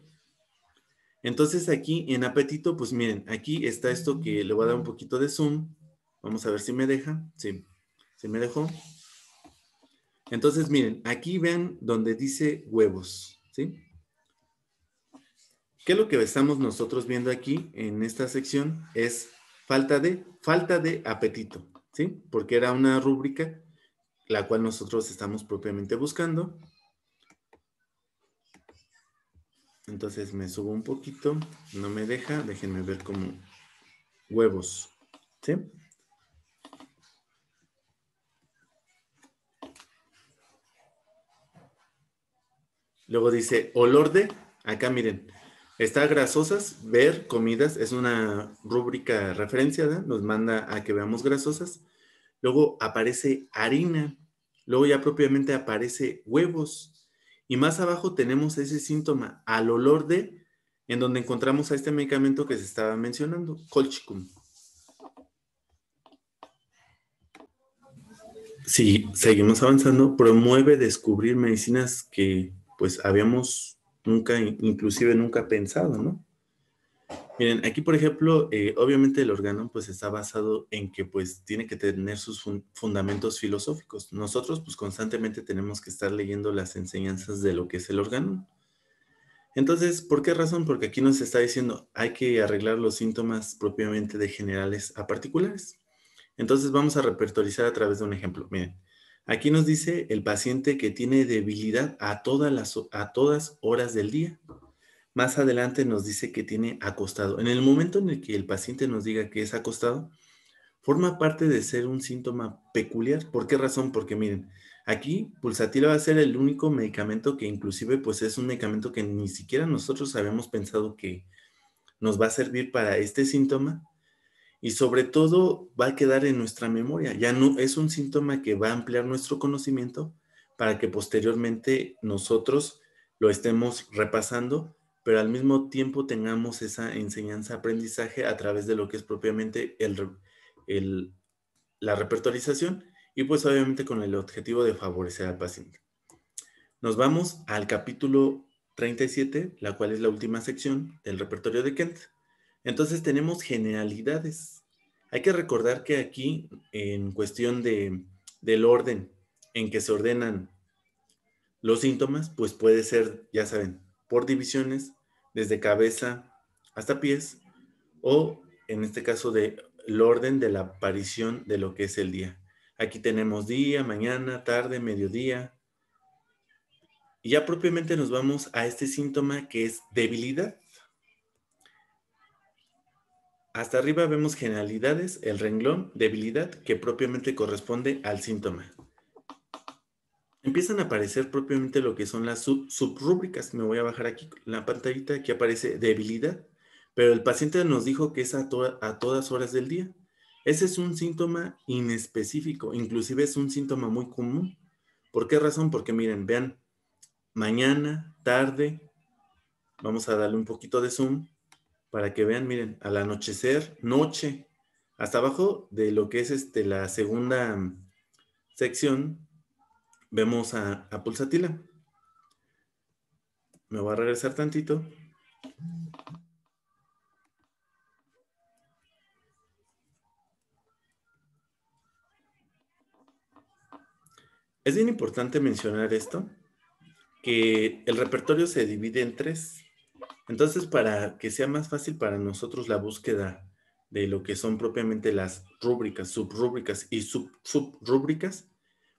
Entonces aquí en apetito, pues miren, aquí está esto que le voy a dar un poquito de zoom. Vamos a ver si me deja. Sí, sí me dejó. Entonces miren, aquí vean donde dice huevos, ¿sí? ¿Qué es lo que estamos nosotros viendo aquí en esta sección? Es falta de apetito, ¿sí? Porque era una rúbrica la cual nosotros estamos propiamente buscando. Entonces me subo un poquito, no me deja, déjenme ver como huevos, ¿sí? Luego dice olor de, acá miren, está grasosas, ver comidas, es una rúbrica referenciada, nos manda a que veamos grasosas. Luego aparece harina, luego ya propiamente aparece huevos. Y más abajo tenemos ese síntoma al olor de, en donde encontramos a este medicamento que se estaba mencionando, colchicum. Si seguimos avanzando, promueve descubrir medicinas que pues habíamos nunca, inclusive nunca pensado, ¿no? Miren, aquí por ejemplo, obviamente el órgano pues está basado en que pues tiene que tener sus fundamentos filosóficos. Nosotros pues constantemente tenemos que estar leyendo las enseñanzas de lo que es el órgano. Entonces, ¿por qué razón? Porque aquí nos está diciendo hay que arreglar los síntomas propiamente de generales a particulares. Entonces vamos a repertorizar a través de un ejemplo. Miren, aquí nos dice el paciente que tiene debilidad a todas horas del día. Más adelante nos dice que tiene acostado. En el momento en el que el paciente nos diga que es acostado, forma parte de ser un síntoma peculiar. ¿Por qué razón? Porque miren, aquí pulsatil va a ser el único medicamento que inclusive pues es un medicamento que ni siquiera nosotros habíamos pensado que nos va a servir para este síntoma y sobre todo va a quedar en nuestra memoria. Ya no es un síntoma que va a ampliar nuestro conocimiento para que posteriormente nosotros lo estemos repasando, pero al mismo tiempo tengamos esa enseñanza-aprendizaje a través de lo que es propiamente el- la repertorización y pues obviamente con el objetivo de favorecer al paciente. Nos vamos al capítulo 37, la cual es la última sección del repertorio de Kent. Entonces tenemos generalidades. Hay que recordar que aquí, en cuestión del orden en que se ordenan los síntomas, pues puede ser, ya saben, por divisiones, desde cabeza hasta pies, o en este caso del orden de la aparición de lo que es el día. Aquí tenemos día, mañana, tarde, mediodía. Y ya propiamente nos vamos a este síntoma que es debilidad. Hasta arriba vemos generalidades, el renglón, debilidad, que propiamente corresponde al síntoma. Empiezan a aparecer propiamente lo que son las subrúbricas. Me voy a bajar aquí la pantallita, aquí aparece debilidad, pero el paciente nos dijo que es a todas horas del día. Ese es un síntoma inespecífico, inclusive es un síntoma muy común. ¿Por qué razón? Porque miren, vean, mañana, tarde, vamos a darle un poquito de zoom para que vean, miren, al anochecer, noche, hasta abajo de lo que es la segunda sección, vemos a pulsatila. Me voy a regresar tantito. Es bien importante mencionar esto, que el repertorio se divide en 3. Entonces, para que sea más fácil para nosotros la búsqueda de lo que son propiamente las rúbricas, subrúbricas y subrúbricas,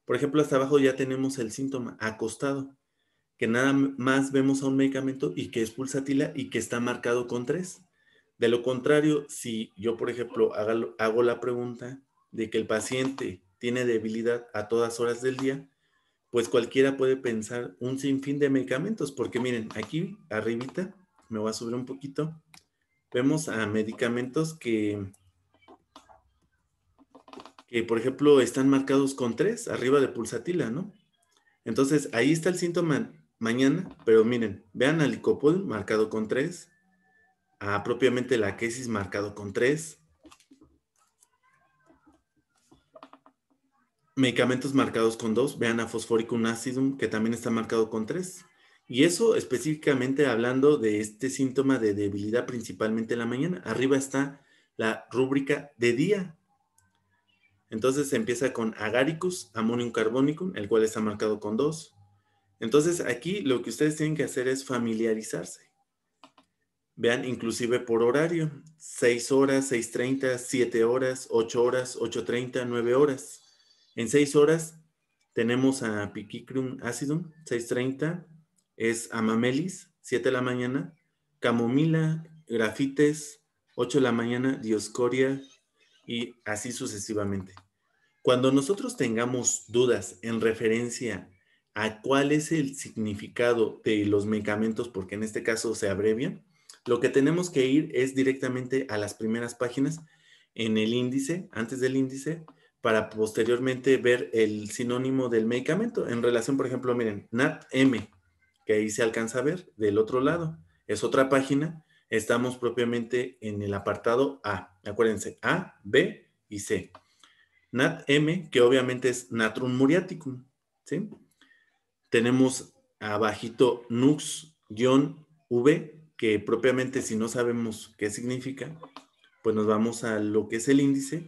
por ejemplo, hasta abajo ya tenemos el síntoma acostado, que nada más vemos a un medicamento y que es pulsatila y que está marcado con 3. De lo contrario, si yo, por ejemplo, hago la pregunta de que el paciente tiene debilidad a todas horas del día, pues cualquiera puede pensar un sinfín de medicamentos, porque miren, aquí arribita, me voy a subir un poquito, vemos a medicamentos que por ejemplo, están marcados con 3 arriba de pulsatila, ¿no? Entonces, ahí está el síntoma mañana, pero miren, vean al Licopol marcado con 3, a propiamente la Quesis marcado con 3, medicamentos marcados con 2, vean a Fosforicum acidum, que también está marcado con 3. Y eso específicamente hablando de este síntoma de debilidad principalmente en la mañana. Arriba está la rúbrica de día. Entonces se empieza con Agaricus, Ammonium carbonicum, el cual está marcado con 2. Entonces aquí lo que ustedes tienen que hacer es familiarizarse. Vean, inclusive por horario, 6 horas, 6:30, 7 horas, 8 horas, 8:30, 9 horas. En 6 horas tenemos a Piquicrum acidum, 6:30, es Amamelis, 7 de la mañana, Camomila, Grafites, 8 de la mañana, Dioscoria y así sucesivamente. Cuando nosotros tengamos dudas en referencia a cuál es el significado de los medicamentos, porque en este caso se abrevian, lo que tenemos que ir es directamente a las primeras páginas en el índice, antes del índice, para posteriormente ver el sinónimo del medicamento. En relación, por ejemplo, miren, NAT-M, que ahí se alcanza a ver del otro lado. Es otra página. Estamos propiamente en el apartado A. Acuérdense, A, B y C. NAT-M, que obviamente es Natrum muriaticum, ¿sí? Tenemos abajito NUX-V, que propiamente si no sabemos qué significa, pues nos vamos a lo que es el índice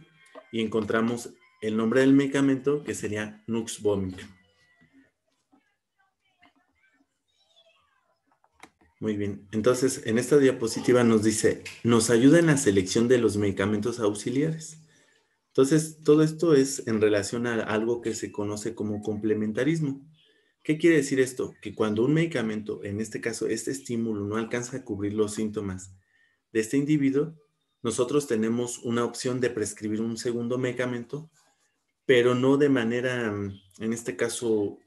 y encontramos el nombre del medicamento, que sería Nux vomica. Muy bien, entonces en esta diapositiva nos dice, nos ayuda en la selección de los medicamentos auxiliares. Entonces, todo esto es en relación a algo que se conoce como complementarismo. ¿Qué quiere decir esto? Que cuando un medicamento, en este caso este estímulo, no alcanza a cubrir los síntomas de este individuo, nosotros tenemos una opción de prescribir un segundo medicamento, pero no de manera, en este caso,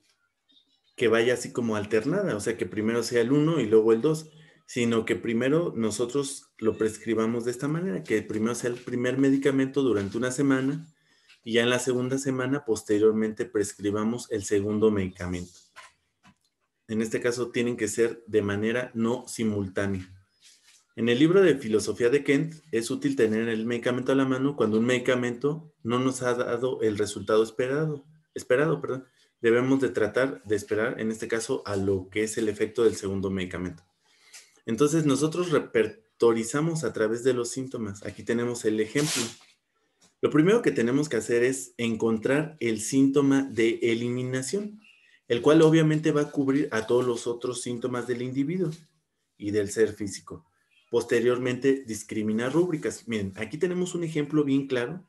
que vaya así como alternada, o sea, que primero sea el 1 y luego el 2, sino que primero nosotros lo prescribamos de esta manera, que primero sea el primer medicamento durante una semana y ya en la segunda semana posteriormente prescribamos el segundo medicamento. En este caso tienen que ser de manera no simultánea. En el libro de filosofía de Kent es útil tener el medicamento a la mano cuando un medicamento no nos ha dado el resultado esperado, debemos de tratar de esperar, en este caso, a lo que es el efecto del segundo medicamento. Entonces, nosotros repertorizamos a través de los síntomas. Aquí tenemos el ejemplo. Lo primero que tenemos que hacer es encontrar el síntoma de eliminación, el cual obviamente va a cubrir a todos los otros síntomas del individuo y del ser físico. Posteriormente, discriminar rúbricas. Miren, aquí tenemos un ejemplo bien claro.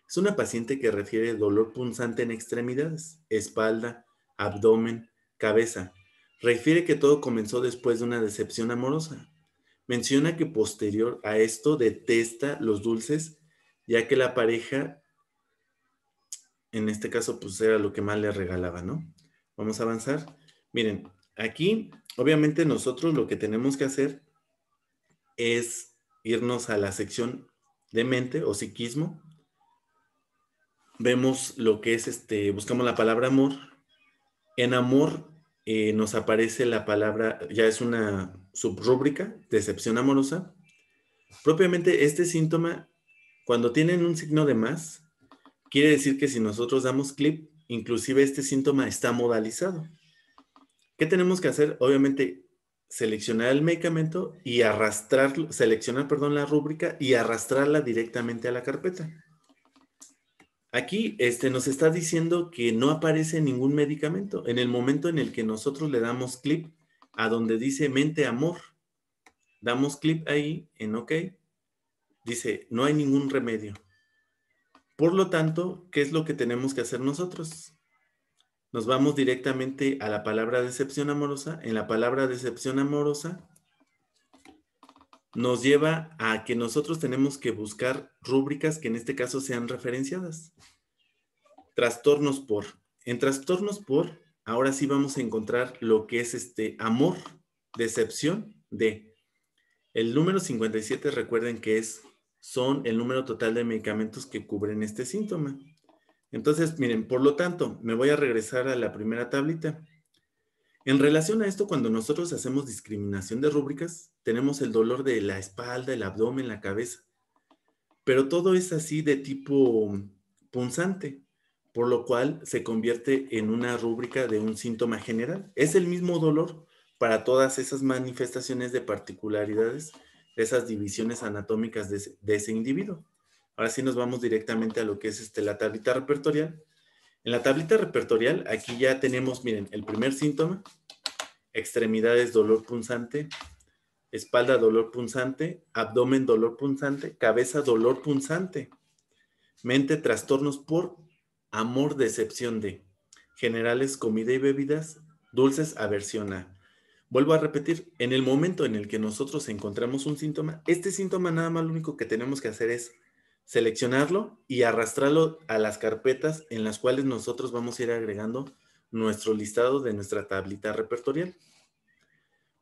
Es una paciente que refiere dolor punzante en extremidades, espalda, abdomen, cabeza. Refiere que todo comenzó después de una decepción amorosa. Menciona que posterior a esto detesta los dulces, ya que la pareja, en este caso, pues era lo que más le regalaba, ¿no? Vamos a avanzar. Miren, aquí, obviamente nosotros lo que tenemos que hacer es irnos a la sección de mente o psiquismo. Vemos lo que es, buscamos la palabra amor. En amor nos aparece la palabra, ya es una subrúbrica, decepción amorosa. Propiamente este síntoma, cuando tienen un signo de más, quiere decir que si nosotros damos clic, inclusive este síntoma está modalizado. ¿Qué tenemos que hacer? Obviamente, seleccionar el medicamento y arrastrarlo, seleccionar, perdón, la rúbrica y arrastrarla directamente a la carpeta. Aquí nos está diciendo que no aparece ningún medicamento. En el momento en el que nosotros le damos clic a donde dice mente amor, damos clic ahí en OK, dice no hay ningún remedio. Por lo tanto, ¿qué es lo que tenemos que hacer nosotros? Nos vamos directamente a la palabra decepción amorosa. En la palabra decepción amorosa nos lleva a que nosotros tenemos que buscar rúbricas que en este caso sean referenciadas. Trastornos por. En trastornos por, ahora sí vamos a encontrar lo que es amor, decepción de. El número 57, recuerden que son el número total de medicamentos que cubren este síntoma. Entonces, miren, por lo tanto, me voy a regresar a la primera tablita. En relación a esto, cuando nosotros hacemos discriminación de rúbricas, tenemos el dolor de la espalda, el abdomen, la cabeza. Pero todo es así de tipo punzante, por lo cual se convierte en una rúbrica de un síntoma general. Es el mismo dolor para todas esas manifestaciones de particularidades, de esas divisiones anatómicas de ese individuo. Ahora sí nos vamos directamente a lo que es la tablita repertorial. En la tablita repertorial, aquí ya tenemos, miren, el primer síntoma, extremidades, dolor punzante, espalda, dolor punzante, abdomen, dolor punzante, cabeza, dolor punzante, mente, trastornos por amor, decepción de, generales, comida y bebidas, dulces, aversión a. Vuelvo a repetir, en el momento en el que nosotros encontramos un síntoma, este síntoma nada más lo único que tenemos que hacer es seleccionarlo y arrastrarlo a las carpetas en las cuales nosotros vamos a ir agregando nuestro listado de nuestra tablita repertorial.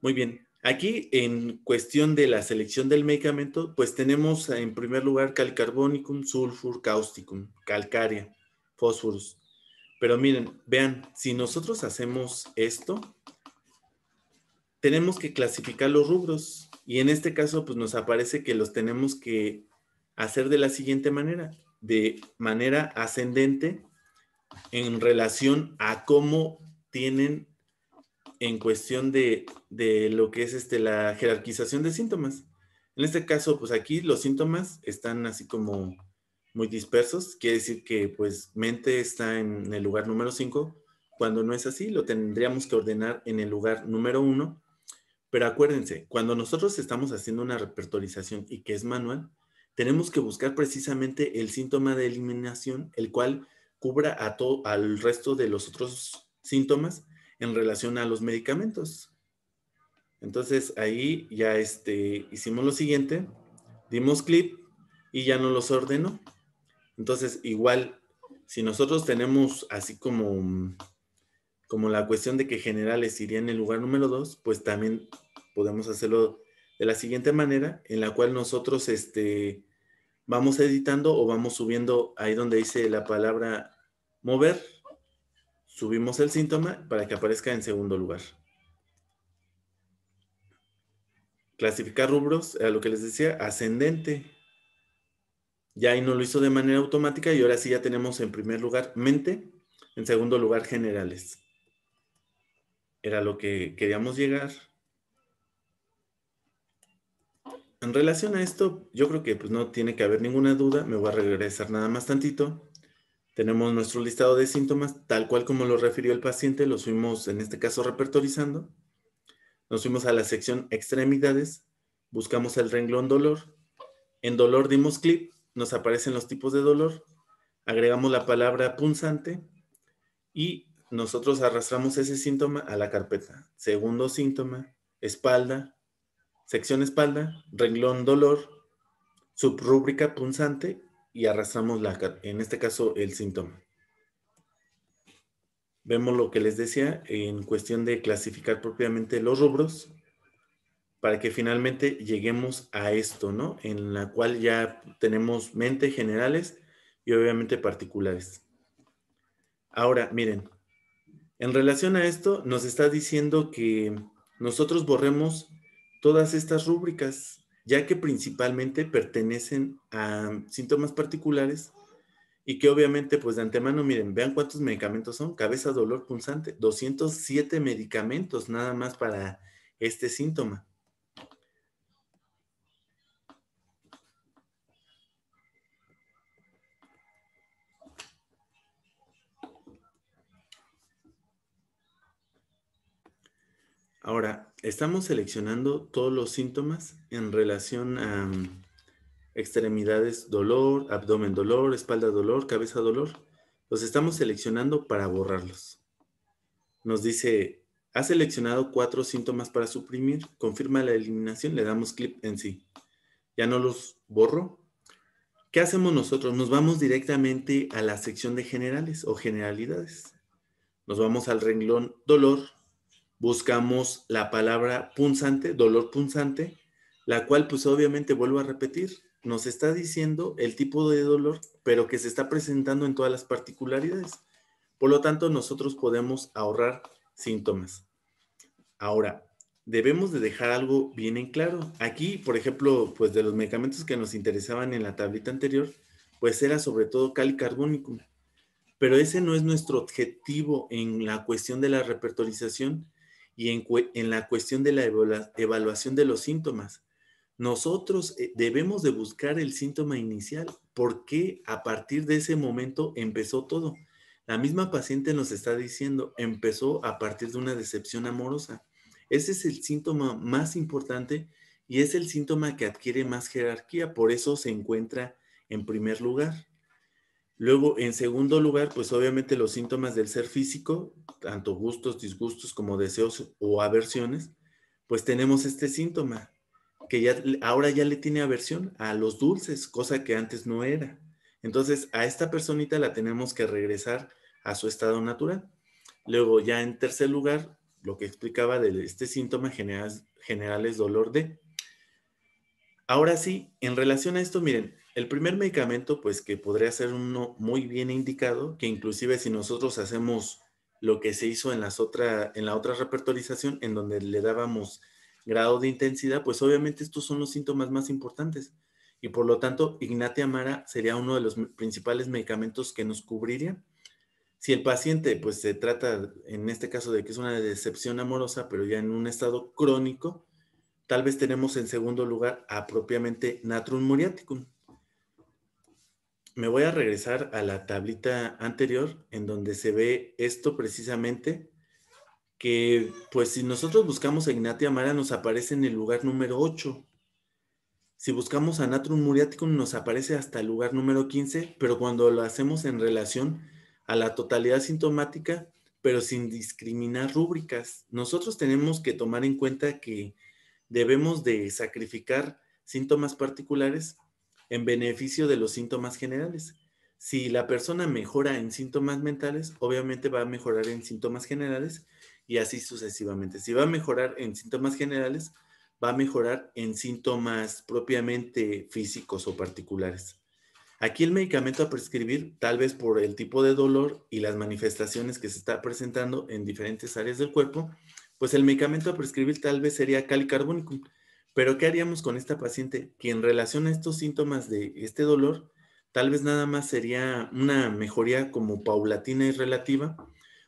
Muy bien, aquí en cuestión de la selección del medicamento, pues tenemos en primer lugar calcarbonicum, sulfur, causticum, calcárea, fósforos. Pero miren, vean, si nosotros hacemos esto, tenemos que clasificar los rubros y en este caso pues nos aparece que los tenemos que hacer de la siguiente manera, de manera ascendente en relación a cómo tienen en cuestión de lo que es la jerarquización de síntomas. En este caso, pues aquí los síntomas están así como muy dispersos, quiere decir que pues mente está en el lugar número 5, cuando no es así, lo tendríamos que ordenar en el lugar número 1. Pero acuérdense, cuando nosotros estamos haciendo una repertorización y que es manual, tenemos que buscar precisamente el síntoma de eliminación, el cual cubra al resto de los otros síntomas en relación a los medicamentos. Entonces ahí ya hicimos lo siguiente, dimos clic y ya nos los ordenó. Entonces igual, si nosotros tenemos así como la cuestión de que generales iría en el lugar número 2, pues también podemos hacerlo de la siguiente manera, en la cual nosotros vamos editando o vamos subiendo ahí donde dice la palabra mover, subimos el síntoma para que aparezca en segundo lugar. Clasificar rubros, a lo que les decía, ascendente. Ya ahí no lo hizo de manera automática y ahora sí ya tenemos en primer lugar mente. En segundo lugar, generales. Era lo que queríamos llegar. En relación a esto, yo creo que pues, no tiene que haber ninguna duda. Me voy a regresar nada más tantito. Tenemos nuestro listado de síntomas, tal cual como lo refirió el paciente, los fuimos en este caso repertorizando. Nos fuimos a la sección extremidades, buscamos el renglón dolor. En dolor dimos clic, nos aparecen los tipos de dolor. Agregamos la palabra punzante y nosotros arrastramos ese síntoma a la carpeta. Segundo síntoma, espalda, sección espalda, renglón dolor, subrúbrica punzante y arrastramos en este caso el síntoma. Vemos lo que les decía en cuestión de clasificar propiamente los rubros para que finalmente lleguemos a esto, ¿no? En la cual ya tenemos mente generales y obviamente particulares. Ahora, miren, en relación a esto nos está diciendo que nosotros borremos todas estas rúbricas, ya que principalmente pertenecen a síntomas particulares y que obviamente, pues de antemano, miren, vean cuántos medicamentos son. Cabeza, dolor punzante, 207 medicamentos nada más para este síntoma. Ahora, estamos seleccionando todos los síntomas en relación a extremidades dolor, abdomen dolor, espalda dolor, cabeza dolor. Los estamos seleccionando para borrarlos. Nos dice, ha seleccionado 4 síntomas para suprimir, confirma la eliminación, le damos clic en sí. Ya no los borro. ¿Qué hacemos nosotros? Nos vamos directamente a la sección de generales o generalidades. Nos vamos al renglón dolor, buscamos la palabra punzante, dolor punzante, la cual pues obviamente vuelvo a repetir, nos está diciendo el tipo de dolor, pero que se está presentando en todas las particularidades. Por lo tanto, nosotros podemos ahorrar síntomas. Ahora, debemos de dejar algo bien en claro. Aquí, por ejemplo, pues de los medicamentos que nos interesaban en la tablita anterior, pues era sobre todo calicarbónico. Pero ese no es nuestro objetivo en la cuestión de la repertorización y en la cuestión de la evaluación de los síntomas. Nosotros debemos de buscar el síntoma inicial, porque a partir de ese momento empezó todo. La misma paciente nos está diciendo, empezó a partir de una decepción amorosa. Ese es el síntoma más importante y es el síntoma que adquiere más jerarquía, por eso se encuentra en primer lugar. Luego, en segundo lugar, pues obviamente los síntomas del ser físico, tanto gustos, disgustos como deseos o aversiones, pues tenemos este síntoma, que ya ahora ya le tiene aversión a los dulces, cosa que antes no era. Entonces, a esta personita la tenemos que regresar a su estado natural. Luego, ya en tercer lugar, lo que explicaba de este síntoma general es dolor de. Ahora sí, en relación a esto, miren, el primer medicamento, pues que podría ser uno muy bien indicado, que inclusive si nosotros hacemos lo que se hizo en la otra repertorización, en donde le dábamos grado de intensidad, pues obviamente estos son los síntomas más importantes. Y por lo tanto, Ignatia Mara sería uno de los principales medicamentos que nos cubriría. Si el paciente, pues se trata, en este caso, de que es una decepción amorosa, pero ya en un estado crónico, tal vez tenemos en segundo lugar a propiamente Natrum muriaticum. Me voy a regresar a la tablita anterior en donde se ve esto precisamente, que pues si nosotros buscamos a Ignatia Mara nos aparece en el lugar número 8. Si buscamos a Natrum muriaticum nos aparece hasta el lugar número 15, pero cuando lo hacemos en relación a la totalidad sintomática, pero sin discriminar rúbricas, nosotros tenemos que tomar en cuenta que debemos de sacrificar síntomas particulares en beneficio de los síntomas generales. Si la persona mejora en síntomas mentales, obviamente va a mejorar en síntomas generales y así sucesivamente. Si va a mejorar en síntomas generales, va a mejorar en síntomas propiamente físicos o particulares. Aquí el medicamento a prescribir, tal vez por el tipo de dolor y las manifestaciones que se está presentando en diferentes áreas del cuerpo, pues el medicamento a prescribir tal vez sería calicarbónicum. Pero ¿qué haríamos con esta paciente? Que en relación a estos síntomas de este dolor, Tal vez nada más sería una mejoría como paulatina y relativa,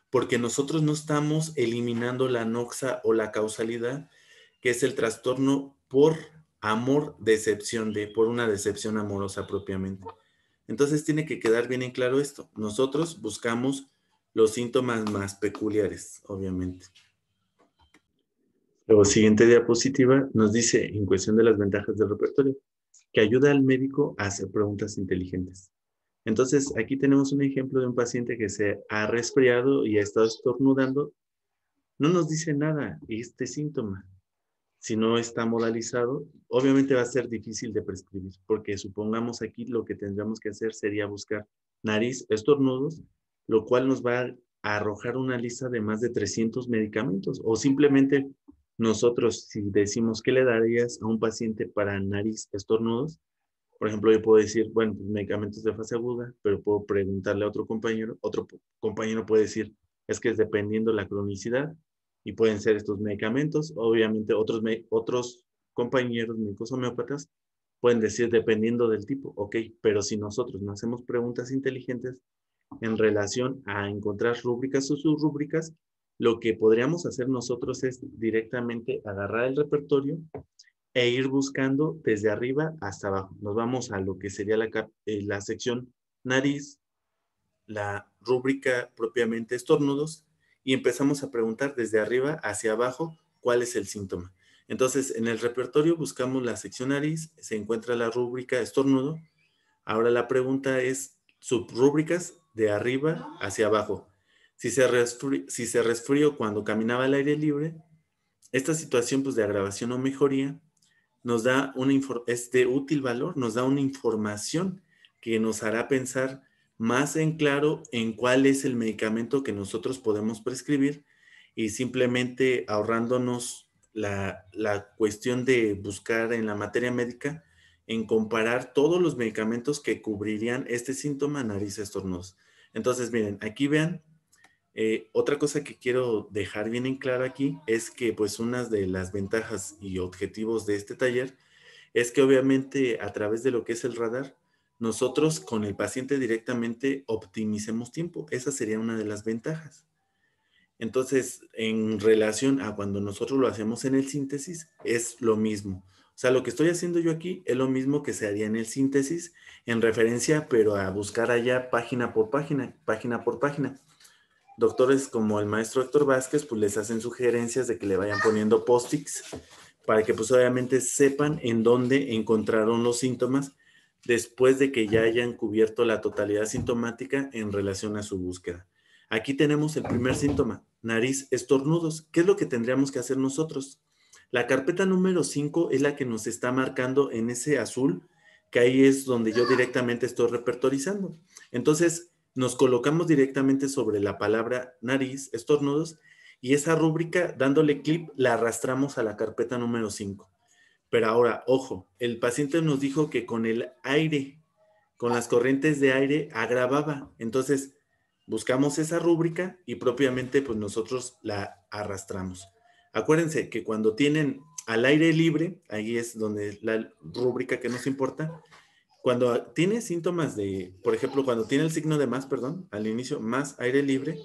porque nosotros no estamos eliminando la noxa o la causalidad, que es el trastorno por amor, decepción de, por una decepción amorosa propiamente. Entonces tiene que quedar bien en claro esto. Nosotros buscamos los síntomas más peculiares, obviamente. Luego, siguiente diapositiva nos dice, en cuestión de las ventajas del repertorio, que ayuda al médico a hacer preguntas inteligentes. Entonces, aquí tenemos un ejemplo de un paciente que se ha resfriado y ha estado estornudando. No nos dice nada este síntoma. Si no está modalizado, obviamente va a ser difícil de prescribir, porque supongamos aquí lo que tendríamos que hacer sería buscar nariz, estornudos, lo cual nos va a arrojar una lista de más de 300 medicamentos, o simplemente nosotros, si decimos que le darías a un paciente para nariz, estornudos, por ejemplo, yo puedo decir, bueno, pues medicamentos de fase aguda, pero puedo preguntarle a otro compañero puede decir, es que es dependiendo la cronicidad y pueden ser estos medicamentos. Obviamente otros compañeros médicos homeópatas pueden decir dependiendo del tipo, ok, pero si nosotros no hacemos preguntas inteligentes en relación a encontrar rúbricas o subrúbricas, lo que podríamos hacer nosotros es directamente agarrar el repertorio e ir buscando desde arriba hasta abajo. Nos vamos a lo que sería la sección nariz, la rúbrica propiamente estornudos, y empezamos a preguntar desde arriba hacia abajo cuál es el síntoma. Entonces, en el repertorio buscamos la sección nariz, se encuentra la rúbrica estornudo. Ahora la pregunta es subrúbricas de arriba hacia abajo. Si se resfrió cuando caminaba al aire libre, esta situación pues, de agravación o mejoría nos da es de útil valor, nos da una información que nos hará pensar más en claro en cuál es el medicamento que nosotros podemos prescribir y simplemente ahorrándonos la cuestión de buscar en la materia médica en comparar todos los medicamentos que cubrirían este síntoma nariz estornudos. Entonces, miren, aquí vean otra cosa que quiero dejar bien en claro aquí es que pues una de las ventajas y objetivos de este taller es que obviamente a través de lo que es el radar, nosotros con el paciente directamente optimicemos tiempo. Esa sería una de las ventajas. Entonces, en relación a cuando nosotros lo hacemos en el síntesis, es lo mismo. O sea, lo que estoy haciendo yo aquí es lo mismo que se haría en el síntesis, en referencia, pero a buscar allá página por página, página por página. Doctores como el maestro Héctor Vázquez, pues les hacen sugerencias de que le vayan poniendo post-its para que pues obviamente sepan en dónde encontraron los síntomas después de que ya hayan cubierto la totalidad sintomática en relación a su búsqueda. Aquí tenemos el primer síntoma, nariz, estornudos. ¿Qué es lo que tendríamos que hacer nosotros? La carpeta número 5 es la que nos está marcando en ese azul, que ahí es donde yo directamente estoy repertorizando. Entonces, nos colocamos directamente sobre la palabra nariz, estornudos, y esa rúbrica, dándole clic, la arrastramos a la carpeta número 5. Pero ahora, ojo, el paciente nos dijo que con el aire, con las corrientes de aire, agravaba. Entonces, buscamos esa rúbrica y propiamente pues nosotros la arrastramos. Acuérdense que cuando tienen al aire libre, ahí es donde la rúbrica que nos importa, cuando tiene síntomas de, por ejemplo, cuando tiene el signo de más, perdón, al inicio, más aire libre,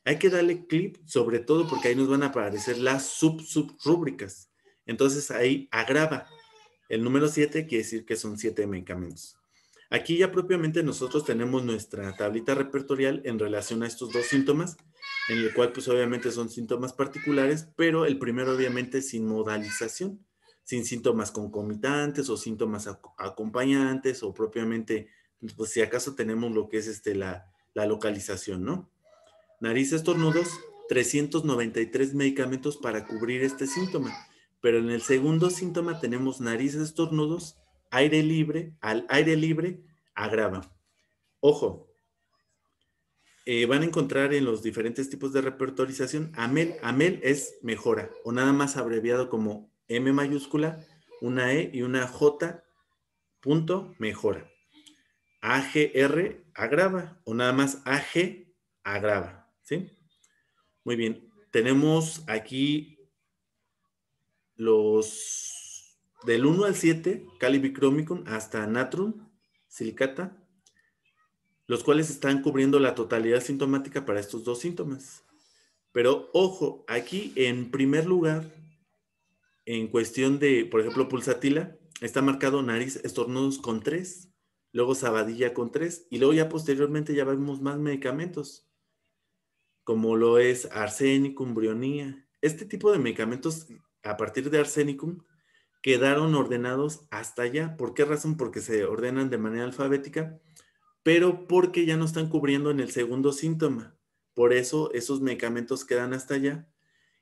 hay que darle clic, sobre todo porque ahí nos van a aparecer las subrúbricas. Entonces ahí agrava. El número 7 quiere decir que son 7 medicamentos. Aquí ya propiamente nosotros tenemos nuestra tablita repertorial en relación a estos dos síntomas, en el cual pues obviamente son síntomas particulares, pero el primero obviamente sin modalización, sin síntomas concomitantes o síntomas acompañantes o propiamente, pues si acaso tenemos lo que es la localización, ¿no? Nariz, estornudos, 393 medicamentos para cubrir este síntoma. Pero en el segundo síntoma tenemos nariz, estornudos, aire libre, al aire libre agrava. Ojo, van a encontrar en los diferentes tipos de repertorización, AMEL es mejora, o nada más abreviado como M mayúscula, una E y una J, punto, mejora. AGR agrava, o nada más AG agrava, ¿sí? Muy bien, tenemos aquí los del 1 al 7, calibicromicum hasta natrum, silicata, los cuales están cubriendo la totalidad sintomática para estos dos síntomas. Pero ojo, aquí en primer lugar, en cuestión de, por ejemplo, pulsatila, está marcado nariz, estornudos con 3, luego sabadilla con 3, y luego ya posteriormente ya vemos más medicamentos, como lo es arsénicum, brionía. Este tipo de medicamentos, a partir de arsénicum, quedaron ordenados hasta allá. ¿Por qué razón? Porque se ordenan de manera alfabética, pero porque ya no están cubriendo en el segundo síntoma. Por eso esos medicamentos quedan hasta allá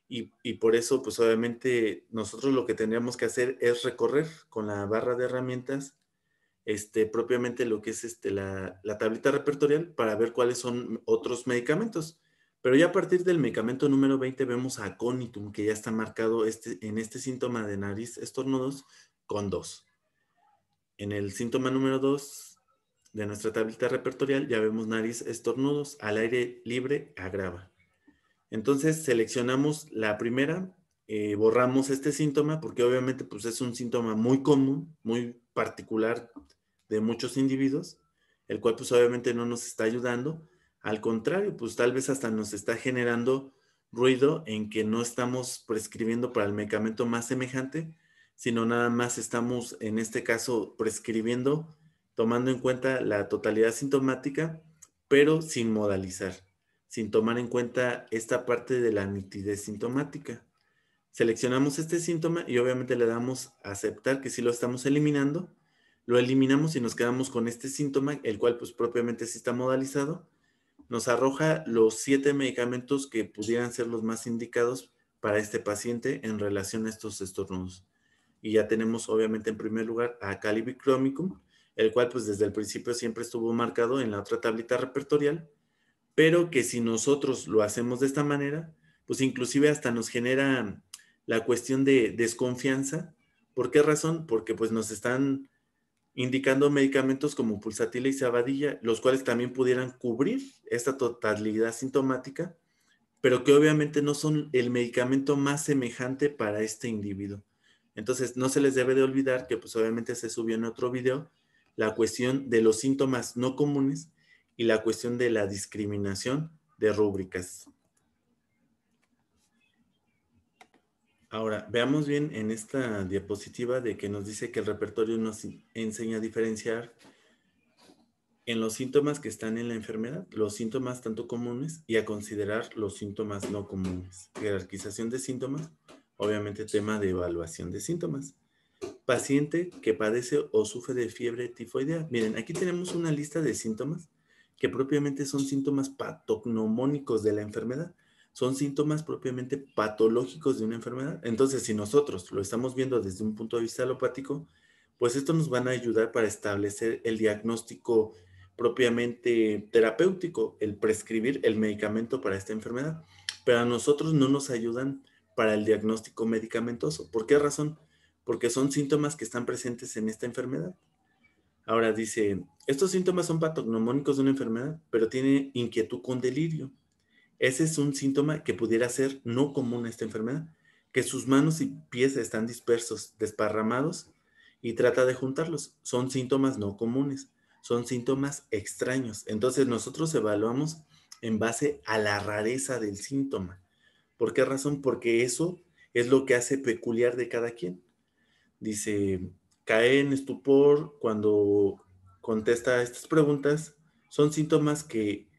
y por eso, pues obviamente nosotros lo que tendríamos que hacer es recorrer con la barra de herramientas propiamente lo que es la tablita repertorial para ver cuáles son otros medicamentos. Pero ya a partir del medicamento número 20 vemos a aconitum, que ya está marcado en este síntoma de nariz estornudos con 2. En el síntoma número 2 de nuestra tablita repertorial ya vemos nariz estornudos, al aire libre agrava. Entonces seleccionamos la primera, borramos este síntoma porque obviamente pues, es un síntoma muy común, muy particular de muchos individuos, el cual pues obviamente no nos está ayudando. Al contrario, pues tal vez hasta nos está generando ruido en que no estamos prescribiendo para el medicamento más semejante, sino nada más estamos en este caso prescribiendo tomando en cuenta la totalidad sintomática, pero sin modalizar, sin tomar en cuenta esta parte de la nitidez sintomática. Seleccionamos este síntoma y obviamente le damos a aceptar que sí lo estamos eliminando. Lo eliminamos y nos quedamos con este síntoma, el cual pues propiamente sí está modalizado. Nos arroja los 7 medicamentos que pudieran ser los más indicados para este paciente en relación a estos estornudos. Y ya tenemos obviamente en primer lugar a Calibicromicum, el cual pues desde el principio siempre estuvo marcado en la otra tablita repertorial, pero que si nosotros lo hacemos de esta manera, pues inclusive hasta nos genera la cuestión de desconfianza. ¿Por qué razón? Porque pues nos están indicando medicamentos como pulsatila y sabadilla, los cuales también pudieran cubrir esta totalidad sintomática, pero que obviamente no son el medicamento más semejante para este individuo. Entonces, no se les debe de olvidar que pues obviamente se subió en otro video la cuestión de los síntomas no comunes y la cuestión de la discriminación de rúbricas. Ahora, veamos bien en esta diapositiva de que nos dice que el repertorio nos enseña a diferenciar en los síntomas que están en la enfermedad, los síntomas tanto comunes y a considerar los síntomas no comunes. Jerarquización de síntomas, obviamente tema de evaluación de síntomas. Paciente que padece o sufre de fiebre tifoidea. Miren, aquí tenemos una lista de síntomas que propiamente son síntomas patognomónicos de la enfermedad. Son síntomas propiamente patológicos de una enfermedad. Entonces, si nosotros lo estamos viendo desde un punto de vista alopático, pues esto nos van a ayudar para establecer el diagnóstico propiamente terapéutico, el prescribir el medicamento para esta enfermedad. Pero a nosotros no nos ayudan para el diagnóstico medicamentoso. ¿Por qué razón? Porque son síntomas que están presentes en esta enfermedad. Ahora dice, estos síntomas son patognomónicos de una enfermedad, pero tiene inquietud con delirio. Ese es un síntoma que pudiera ser no común a esta enfermedad, que sus manos y pies están dispersos, desparramados, y trata de juntarlos. Son síntomas no comunes, son síntomas extraños. Entonces nosotros evaluamos en base a la rareza del síntoma. ¿Por qué razón? Porque eso es lo que hace peculiar de cada quien. Dice, cae en estupor cuando contesta estas preguntas. Son síntomas que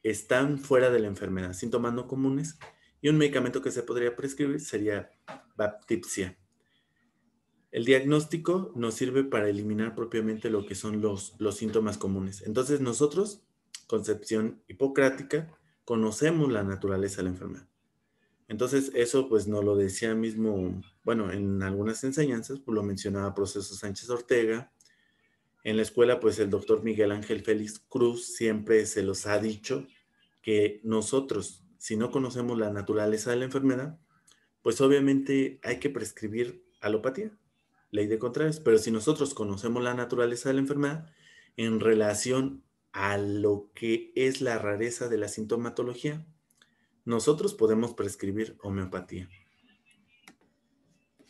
están fuera de la enfermedad, síntomas no comunes, y un medicamento que se podría prescribir sería baptipsia. El diagnóstico nos sirve para eliminar propiamente lo que son los síntomas comunes. Entonces nosotros, concepción hipocrática, conocemos la naturaleza de la enfermedad. Entonces eso pues nos lo decía mismo, bueno, en algunas enseñanzas, pues lo mencionaba Proceso Sánchez Ortega. En la escuela pues el doctor Miguel Ángel Félix Cruz siempre se los ha dicho que nosotros, si no conocemos la naturaleza de la enfermedad, pues obviamente hay que prescribir alopatía, ley de contrarios, pero si nosotros conocemos la naturaleza de la enfermedad en relación a lo que es la rareza de la sintomatología, nosotros podemos prescribir homeopatía.